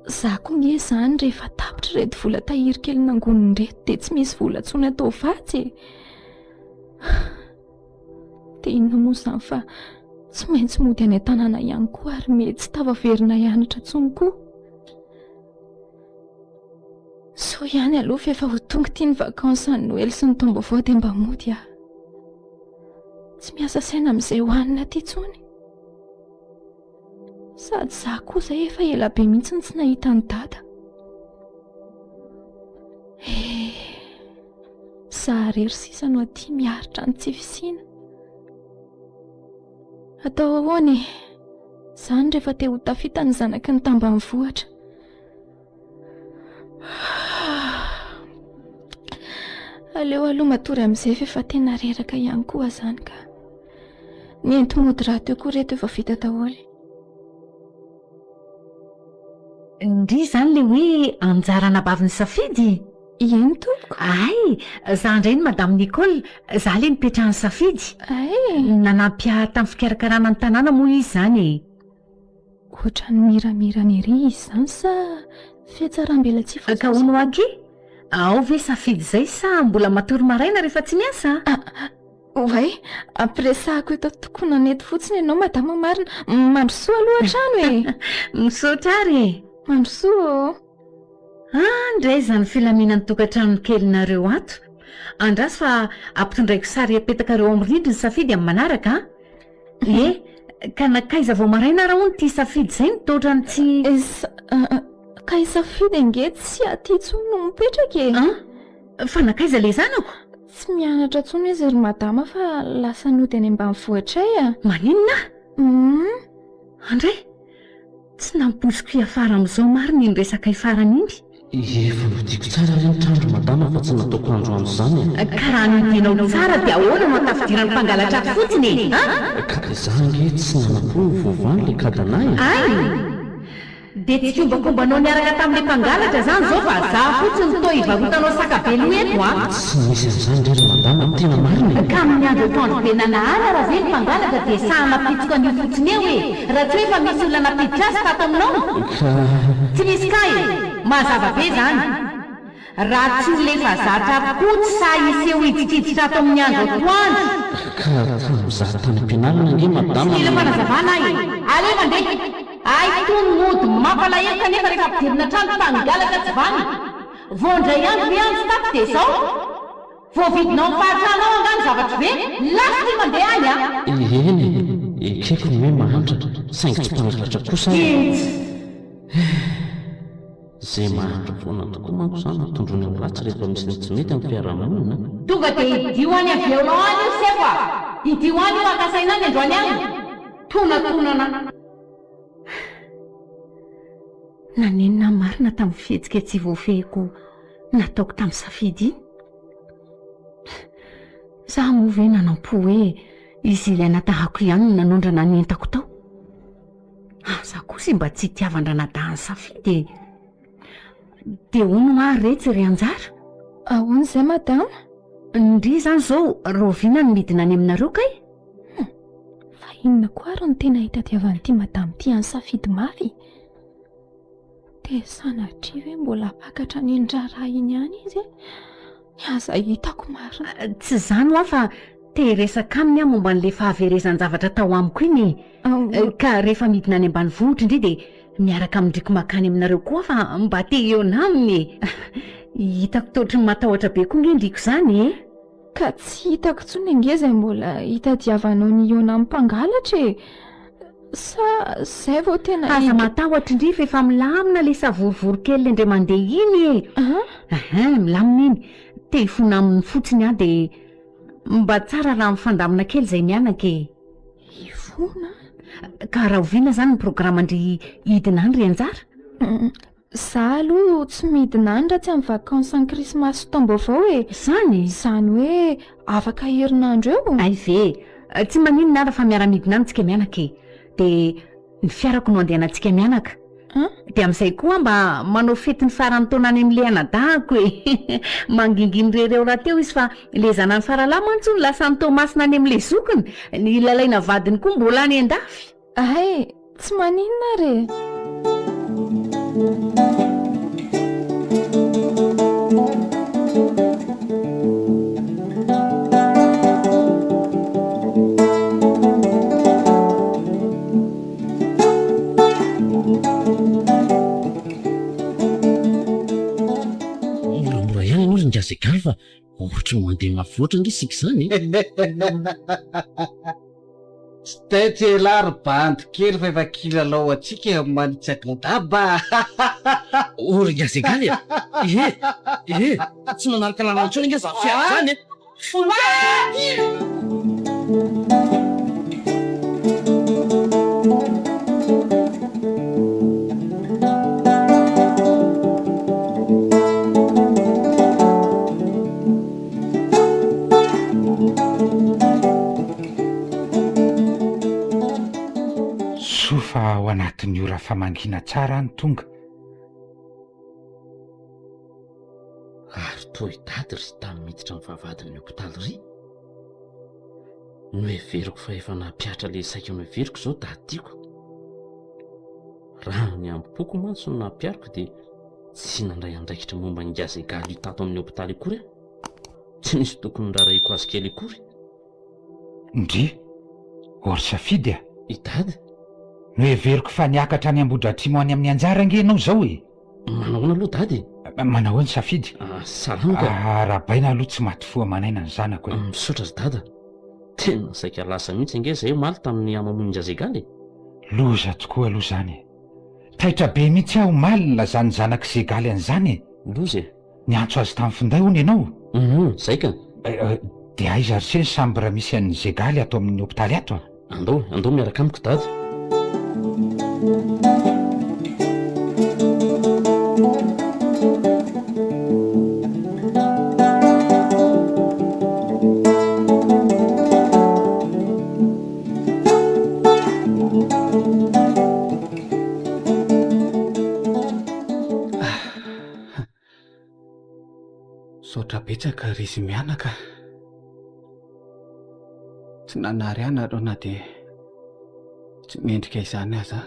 za koa nge zany rehefa tapitra reto vola tahiry kely nangoniny reto dia tsy misy vola tsony atao vatsy dia inona moa izany fa tsy maintsy mody any an-tanàna ihany koa ary mety tsy tavaverina hianatra tsony koa. So ihany aloha fa efa ho tonga tia ny vakansa ny Noely sy ny taom-baovao dia mba mody aho. Tsy miasa saina amin'izay hohanina ty tsony. Sady za kosa efa ela be mihitsy tsy nahita ny dada. Za rery sisa no aty miaritra ny tsy fisiana. Atao ahoana e? Zany rehefa te ho tafita ny zanaky ny tambanivohitra. Aleo aloha matory amin'izay fa tena reraka ihany koa zany ka. Ny enti-mody raha teo koa reto efa vita daholo. Ndry zany le hoe anjarana baviny safidy. Eny tompoko. Ay, za indray ny madame Nicole, za le nipetrahany safidy. Ay, nanampia tamin'ny fikarakarana ny tanàna moa izy zany. Ohatran'ny miramirana ery izy zany sa fiatsaram-bela tsy fotsy. Ka hono aky? Ao ve safidy zay sa mbola matory maraina rehefa tsy miasa? Oay, ampiresahako eto tokony nanety fotsiny ianao madama marina. Mandrosoa aloha trano e. Misaotra ary. Mandrosoa. Ndray zany filaminan'ny tokantrano kelinareo ato. Andrasy fa ampitondraiko sary apetakareo amin'ny rindriny safidy amin'ny manaraka. Ka nakaiza vao maraina raha hono ty safidy zay nitotra ny tsy... Kay safidy nge tsy aty tsony no mipetraka e. Fa nakaiza le zanako? Tsy mianatra tsony izy ry madama fa lasa nody any ambanivohitra a. Maninona? Andray, tsy namposiko hiafara amin'izao marina iny resaka hifarana iny. Efa nodiko tsara ry ny trandro madama fa tsy nataoko androany zany. Ka raha nodinao tsara dia ahoana no atafidirany mpangalatra fotsiny? Ka dia za nge tsy nanampo ny vovany le kadanay. Dia tsy fombakombanao niaraka tamin'ilay mpangalatra zany zao fa za fotsiny toa hivarotanao sakabelo eto a. Tsy misy an'izany rery madama tena marina. Ka amin'ny andro atoandro be nanahala raha ve ny mpangalatra dia sahana pitsika an'io fotsiny eo e. Raha tsy hoe efa misy olona napiditra azy tato aminao. Tsy misy kay, mazava be zany. Raha tsy lefa zatra potsy sa iseho hiditriditra ato amin'ny andro atoandro. Ka tamin'izaho tany am-pianarana nge madama. Mila manazavana e. Aleo mandeha. Ay tony mody mampalahelo kanefa rehefa ampidirina trano mpangalatra tsy vany. Voandray andro be andro tato dia zao. Voavidinao fahatranao angano zavatra be. Lasa ty mandeha any a. Eny, ekeko ny hoe mahantra saingy tsy mpangalatra kosa. Zay mahantra foana tokoa manko zany natondrony amin'ny ratsy rehefa misy ny tsy mety amin'ny fiarahamonina. Tonga dia hidio any aveonao any io sefa. Hidio any io akasaina any androany any. Tonatonana. Nanenina marina tamin'ny fihetsika tsy voafehiko nataoko tamin'ny safidy iny. Za moa ve nanampo hoe izy ilay natahako ihany no nanondrana nentako tao. Za kosa mba tsy tiavan-dranadahan'ny safidy. Dia hono ary retsy ry anjara. Ahoana izay madama? Ndry zany zao Rovina no midina any aminareo kay. Fa inona koa ary no tena hitadiavan'ity madama ty any safidy mafy? Dia sanatria hoe mbola pakatra ny indrara iny ihany izy. Aza hitako marina. Tsy zany hoa fa te resaka aminy aho momba n'ilay fahaverezany zavatra tao amiko iny. Ka rehefa midina any ambanivohitra indray dia miaraka amindriko makany aminareo koa fa mba te eo naminy. Hitako totriny matahotra be koa nge ndriko zany e. Ka tsy hitako tsony nge izay mbola hitadiavanao ny eo amin'ny mpangalatra e. Sa zay vao tena aza matahotra indry fa efa milamina le savorivory kely le ndray mandeha iny e. Milamina iny. Te hifona amin'ny fotsiny aho dia mba tsara raha mifandamina kely izay mianaka e. Hifona? Ka raha oviana zany ny programa ndry hidina any ry anjara? Za aloha tsy midina any raha tsy amin'ny vakansan'ny krismasy taom-baovao e. Zany? Zany hoe afaka herinandro eo. Ay ve, tsy maninona ara fa miara-midina any tsika mianaka e. Dia ny fiarako no andehanantsika mianaka. Dia amin'izay koa mba manao fety ny farany taona any amin'ilay anadahako e. Manginginy rereo raha teo izy fa ilay zanany faralama antsony lasa nitomasina any amin'ilay zokiny. Ny lalaina vadiny koa mbola any an-dafy. Ay, tsy maninona re. moramora ihany ianao ringazegaly fa ohatra no mandeha mavoatra ndre sika zany Tetelary bandy kely fa efa kilalao atsika manitsakadaba. ringazegaly tsy manaraka lalana intsony inga za fiara zany sofa ao anatin'ny ora famangina tsara ny tonga ary toy dady ry tamin'ny miditra ny vavadin'ny hopitaly ry no heveriko fa efa nampiatra le saika no heveriko zao da tiako raha ny ambopoko manso no nampiariko dia tsy nandray andraikitra momba ny gazegaly tato amin'ny hopitaly akory tsy nisy tokony nraraiko azy kely akory ndry ory safidy a idady no heveriko fa niakatra any ambodratrimo any amin'ny anjara ange ianao zao e manahoana aloha dady manao ny safidy salamaka rahabaina aloha tsy maty foa manaina ny zanako misaotra zy dada tena saika lasa mihitsy ange zay maly tamin'ny amamon'ny gazegaly loza tokoa aloha zany taitra be mihitsy aho maly ny lazany zanaka zegaly an'izany loza niantso azy tamin'ny finday hony ianao zay ka dia aiza ry seny samby raha misy an'ny zegaly ato amin'ny hopitaly ato andao miaraka amiko dady Sotra betsaka ry izy mianaka tsy nanary ana ro na dia tsy mendrika izany aza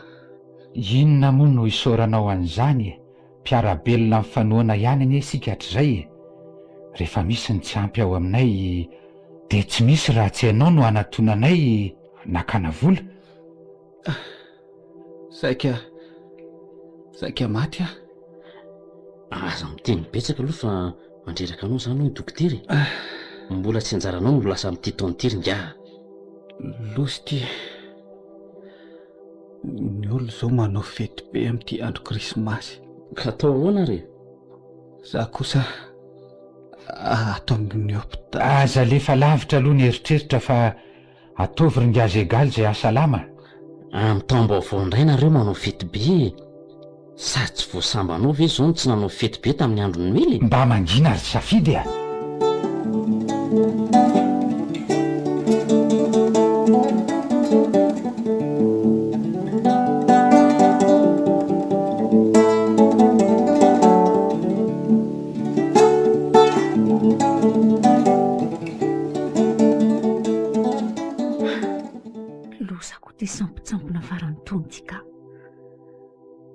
inona moa no isaoranao an'izany mpiarabelona amin'ny fanoana ihany anie isika hatr'izay rehefa misy ny tsy ampy ao aminay dia tsy misy raha tsy ianao no anatonanay nakana vola saika maty aza miteny betsaka aloha fa mandreraka anao zany hoe doktery mbola tsy anjaranao no lasa amin'ity taontiry nga losy ty ny olo zao manao fety be amin'ity andro krismasy ka atao ahoana re za kosa atao amin'ny hopitaly aza lefa lavitra aloha ny eritreritra fa ataovy ringazegaly zay asalama amin'ny taom-baovao indray nareo manao fety be sady tsy voasambanao ve zao tsy nanao fety be tamin'ny andro ny mily mba mangina ry safidy a losako ty sampotsampona farany tontika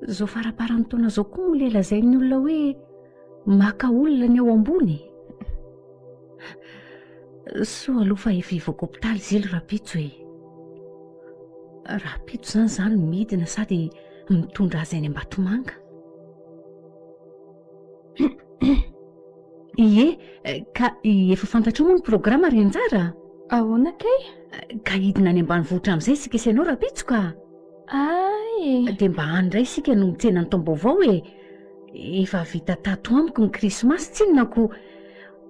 zao faraparany taona zao koa moa lela zay ny olona hoe maka olona ny ao ambony soa aloha fa evivako hopitaly zily rapitso e rapitso zany midina sady mitondra azy any Ambatomanga ie ka efa fantatro moa ny programa renjara ahoana kay ka hidina any ambanivohitra amin'izay sika isanao rapitso ka dia mba andray sika no mitsena ny taom-baovao e efa vita tato amiko ny krismasy tsy nako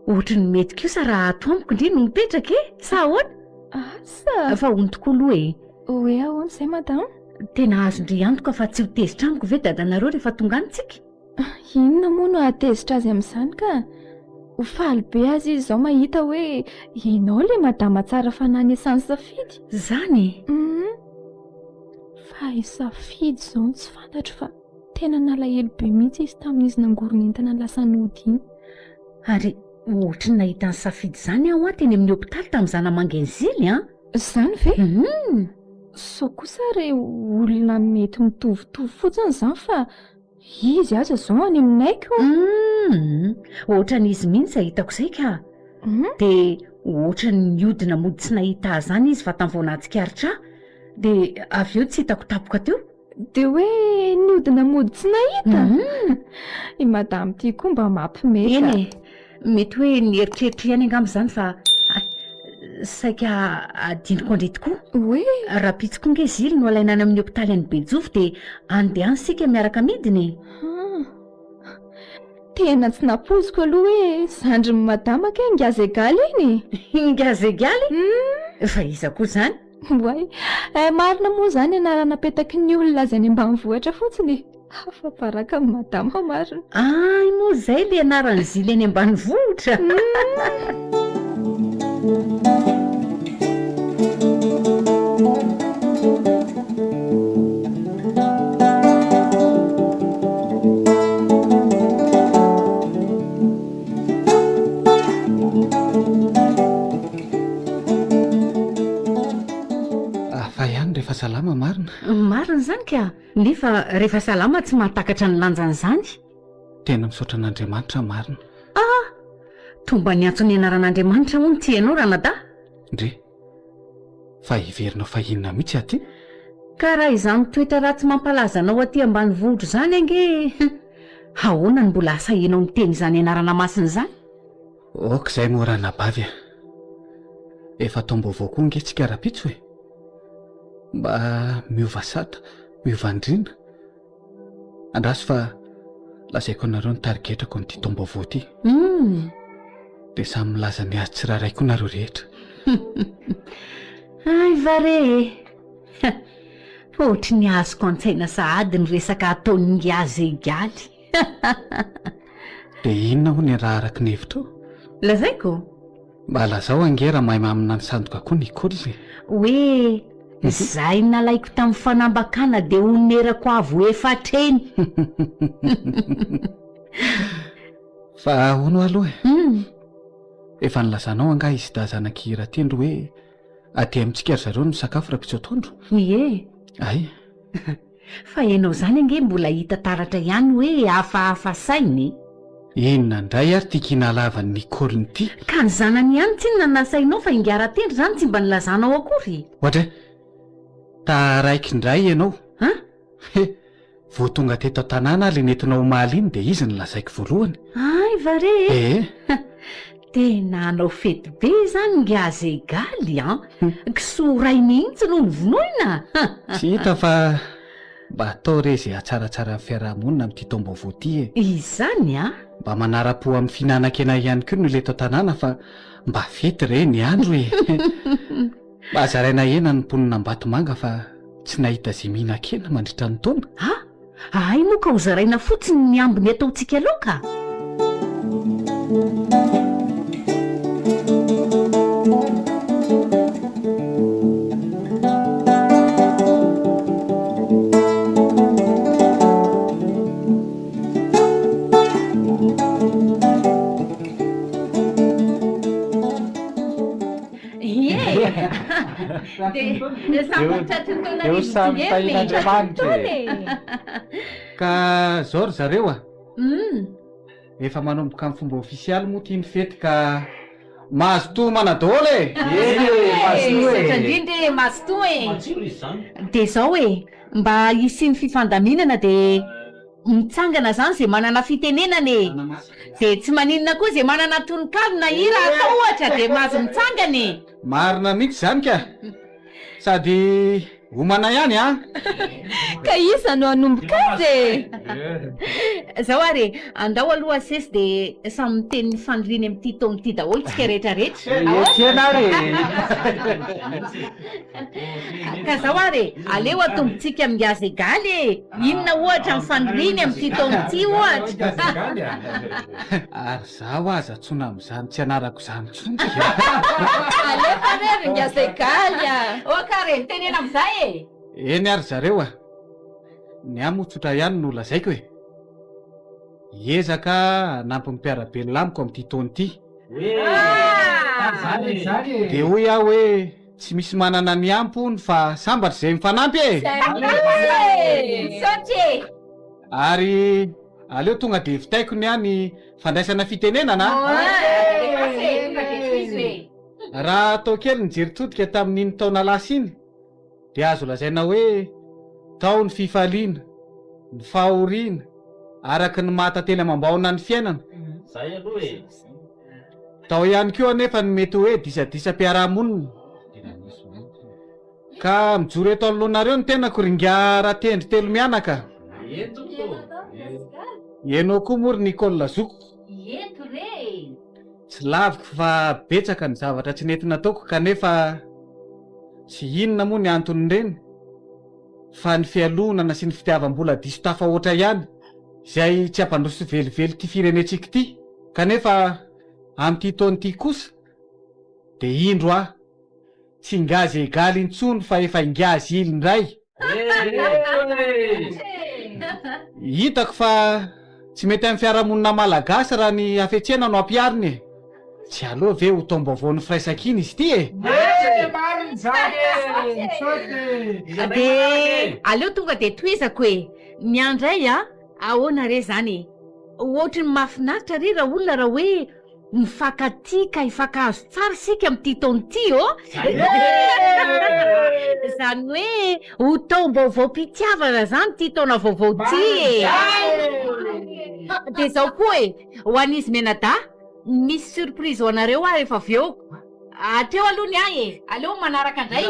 ohatra ny mety kosa raha ato amiko indri no mipetraka e sa ahoana fa hony tokoa aloha e hoe ahoana izay madama tena azo indri antoka fa tsy ho tezitra amiko ve dadanareo rehefa tonga anytsika inona moa no atezitra azy amin'izany ka ho faly be azy izy zao mahita hoe ianao le madama tsara fanahy asany safidy zany fa isafidy zao tsy fantatro fa tena nalahelo be mihitsy izy tamin'izy nangorona entana lasa nodiny ary ohatra ny nahita ny safidy zany aho teny amin'ny hopitaly tamin'izana mangenzily zany ve so kosa re olona mety mitovitovy fotsiny zany fa Izy aza zao any aminaiko. Ohatran'izy mihitsy hitako izay ka. Dia ohatran'ny odina mody tsy nahita zany izy fa tamin'ny vao nahatsikaritra dia avy eo tsy hitako tapoka teo. Dia hoe niodina mody tsy nahita. I madamo tia koa mba mampimeka. Eny mety hoe nieritreritry ihany angamba izany fa saika adiniko andre tokoa. Hoe raha pitsiko nge zily no alaina any amin'ny hôpitaly any Bejofo dia andeha any sika miaraka midiny. Tena tsy napoziko aloha hoe zandry madama ke ngazegaly iny. Ngazegaly? Fa iza koa izany? Way marina moa zany anarana napetaky ny olona azy any ambanivohitra fotsiny. Afa-paraka amin'ny madama marina. Moa izay ilay anarany zily any ambanivohitra. Rehefa salama marina. Marina zany ka nefa rehefa salama tsy mahatakatra ny lanjan'izany. Tena misaotra an'Andriamanitra marina. Tomba ny antso ny anaran'Andriamanitra moa ny tianao ranada. Ndre fa hiverinao fa inona mihitsy aty? Ka raha izany toetra ratsy mampalaza anao aty ambanivohitra zany ange ahoana ny mbola asahianao miteny izany anarana masina izany? Okizay moa ranabavy a. Efa taom-baovao koa nge tsika rapitso e. Mba miova sata, miova andrina. Andraso fa lazaiko anareo ny tarigetrako n'ity taom-baovao ity. Dia samy milaza ny azy tsirairay koa nareo rehetra. Ay vare ohatry ny azoko an-tsaina sahady ny resaka ataon'ny ngazegaly. Dia inona ho ny raha araky ny hevitra ao? Lazaiko? Mba lazao angera mahay mamina ny sandoka koa ny kolzy. Hoe izay nalaiko tamin'ny fanambakana dia onerako avo efatreny. Fa ahoana aloha e? Efa nilazanao anga izy da zanak'Ira tendro hoe aty amintsika ry zareo no sakafo raha pitso atoandro? Ie. Ay. Fa ianao zany ange mbola hita taratra ihany hoe hafahafa sainy. Inona indray ary tia kinalavany Nicole ity? Ka ny zanany ihany tsy nanasainao fa ingara tendro zany tsy mba nilazanao akory. Ohatra taraiky indray ianao. Vao tonga teto an-tanàna le nentinao omaly iny dia izy nilazaiko voalohany. Ay vare. Eh. Tena anao fety be zany ngazegaly kisoray mihitsy no nivonoina. Tsy hita fa mba atao re izay hatsaratsara amin'ny fiarahamonina amin'ity taom-baovao ity e. Izany mba manara-po amin'ny fihinan-kena ihany koa no leto an-tanàna fa mba fety re ny andro e. Mba azaraina hena ny mponina Ambatomanga fa tsy nahita izay mihinan-kena mandritra ny taona. Ay moa ka ho zaraina fotsiny ny ambiny ataontsika loka. Eo samy tahin'Andriamanitra. Ka zao ry zareo efa manomboka amin'ny fomba ofisialy moa tia ny fety ka mahazo toa manadôla e. Indrindra mahazo toa e. Dia zao e mba hisy ny fifandaminana dia mitsangana zany izay manana fitenenana e. Dia tsy maninona koa izay manana tononkalo hira atao ohatra dia mahazo mitsangana e. Marina mihitsy zany ka sady homana ihany Ka isa no hanomboka azy e. Zao ary andao aloha asesy dia samy miteny ny faniriny amin'ity taona ity daholo tsika rehetrarehetra. Ka zao ary aleo atombontsika amin'ny ngazegaly e. Inona ohatra amin'ny faniriny amin'ity taona ity ohatra. Ary zaho aza tsona amin'izany tsy anarako izany tsony. Alefa rery ngazegaly Okare tenena amin'izay e. Eny ary zareo ny amotsotra ihany no lazaiko e. Hiezaka hanampy ny mpiarabelona amiko amin'ity taona ity. Dia hoy aho hoe tsy misy manana ny ampony fa sambatra izay mifanampy e. Saotra Ary aleo tonga de vitaiko ny any fandraisana fitenenana. Raha atao kely ny jeritodika tamin'iny taona lasa iny de azo lazaina hoe tao ny fifaliana, ny fahoriana araky ny mahatantely amam-bahona ny fiainana. Zay aloha e. Tao ihany koa anefa ny mety hoe disadisa-piarahamonina. Ka mijoro eto anoloanareo ny tenako ringa ratendry telo mianaka. Ianao koa mory Nicole Zoko. Tsy laviko fa betsaka ny zavatra tsy nentina taoko kanefa tsy inona moa ny antony reny fa ny fialonana sy ny fitiavam-bola diso tafahoatra ihany izay tsy ampandroso velively ty firenetsika ty. Kanefa amin'ity taona ty kosa de indro ah tsy ngazy egaly intsony fa efa ingazy ilindray. Hitako fa tsy mety amin'ny fiarahamonina malagasy raha ny hafetsena no ampiariny. Tsy aloha ve ho taom-baovao ny firaisakiny izy ty e. De aleo tonga de toizako e. Ny andray ahoana re zany ohatry ny mahafinaritra re raha olona raha hoe mifankatia ka hifankahazo tsara sika amin'ity taona ty zany hoe ho taom-baovao mpitiavana zany ty taona vaovao ty e. De zao koa e ho an'izy Menada misy surprise ho anareo rehefa avy eo. Atreo aloha ny ahy e. Aleo manaraka andray.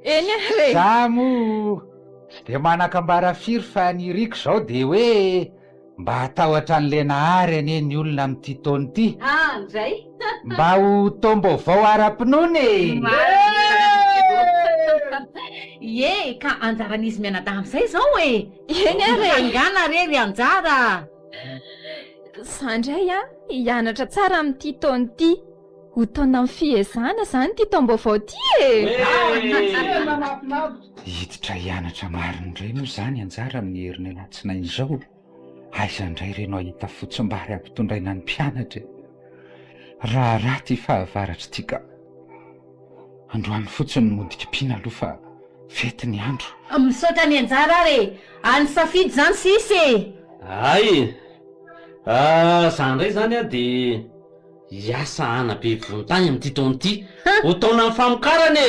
Eny e. Za mo de manakambara firy fa ny riko zao de hoe mba hatahotra an'le nahary ane ny olona amin'ity taona ty. Zay. Mba ho taom-baovao ara-pinoana e. Ye, ka anjaran'izy Menada am'izay zao e. Eny re. Angana re ry anjara. Sandray hianatra tsara amin'ity taona ty. Ho taona amin'ny fihezana zany ty taom-baovao ty e. Hiditra hianatra mariny indray moa zany anjara amin'ny heriny alatsinainy izao. Aiza indray renao hita fotsimbary ampitondraina ny mpianatra. Raha raty fahavaratra ty ka androany fotsiny modikim-pina aloha fa fety ny andro. Misaotra ny anjara re. Any safidy zany sisy. Ay. Za ndray zany de hiasa anabe vontany amin'ity taona ty. Ho taona amin'ny famokarany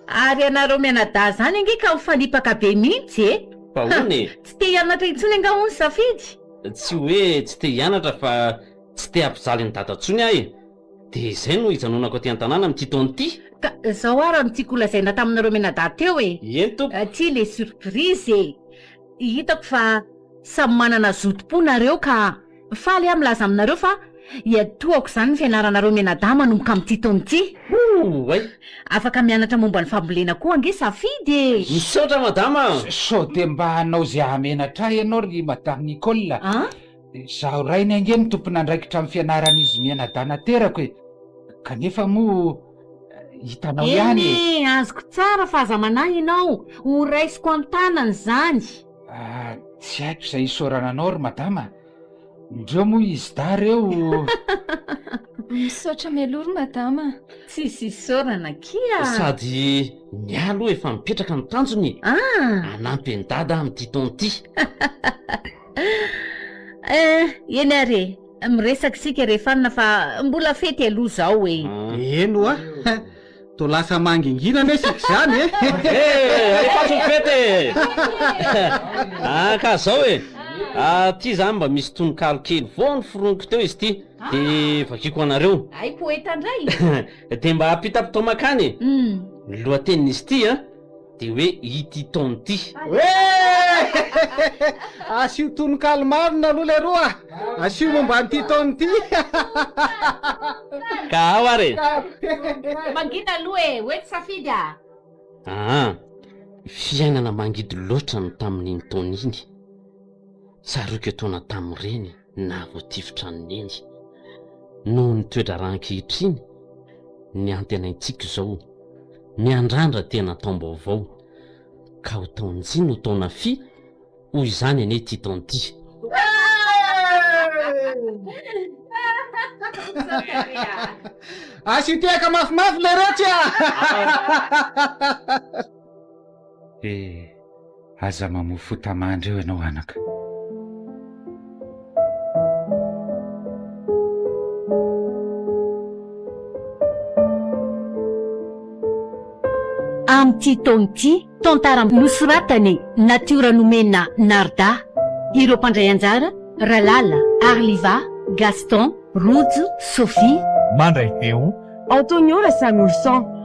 Ary anareo Menada zany ange ka ho fanipaka be mihitsy e. Pahony. Tsy te hianatra intsony anga hono safidy. Tsy hoe tsy te hianatra fa tsy te hampijaly ny dadantsony ahy. De izay no hijanonako aty an-tanàna amin'ity taona ty. Ka zao ary no tiako lazaina taminareo Menada teo e. Eny tompo. Ty le surprise e. Hitako fa samy manana zotom-po nareo ka faly milaza aminareo fa hiatoako zany ny fianaranareo Menada manomboka amin'ity taona ty. Way. Afaka mianatra momba ny fambolena koa ange safidy e. Misaotra madama. Sao de mba hanao zay amenatra ianao ry madame Nicole. Zaho rainy ange ny tompona andraikitra amin'ny fianaran'izy Menada naterako e. Kanefa mo hitanao ihany e. Azoko tsara fahazamanahy ianao ho raisiko an-tanany zany. Tsy haiko izay isaorananao ry madama. Ndreo moa izy da reo. Misaotra mialory madama. Tsisy isaorana kia. Sady ny aloha efa mipetraka ny tanjony. Anampy ny dada amin'ity taona ty. Eny are miresaka sika rehefa anina fa mbola fety aloha zao e. Eno to lasa mangingina ne sika zany Rehefa tsy fety. Ka zao e. Ty zany mba misy tononkalo kely vao ny foroniko teo izy ty. De vakiko anareo. Ay poeta indray. De mba apita-pitomakany. Lohatenin'izy ty de hoe ity taona ty. Asio tononkalo marina aloha le roa. Asio momba an'ity taona ty. Ka ao are. Mangina aloha e, hoe tsy safidy fiainana mangidy loatra no tamin'iny taona iny. Saroko taona tamin'ireny na voatifitra ny neny. Noho ny toedra rankehitriny ny antenaintsika zao miandrandra tena taom-baovao ka ho taonjiny ho taona fi hoy izany ane ty taona ty. Asio tiaka mafimafy le rotsy aza mamofo tamandry eo ianao anaka. Amin'ity taon'ity tantara nosoratany natiora nomena Narda, ireo mpandray anjara Ralala, Arliva, Gaston, Rojo, Sophie. Mandray feo Antonio lasa Mulsan.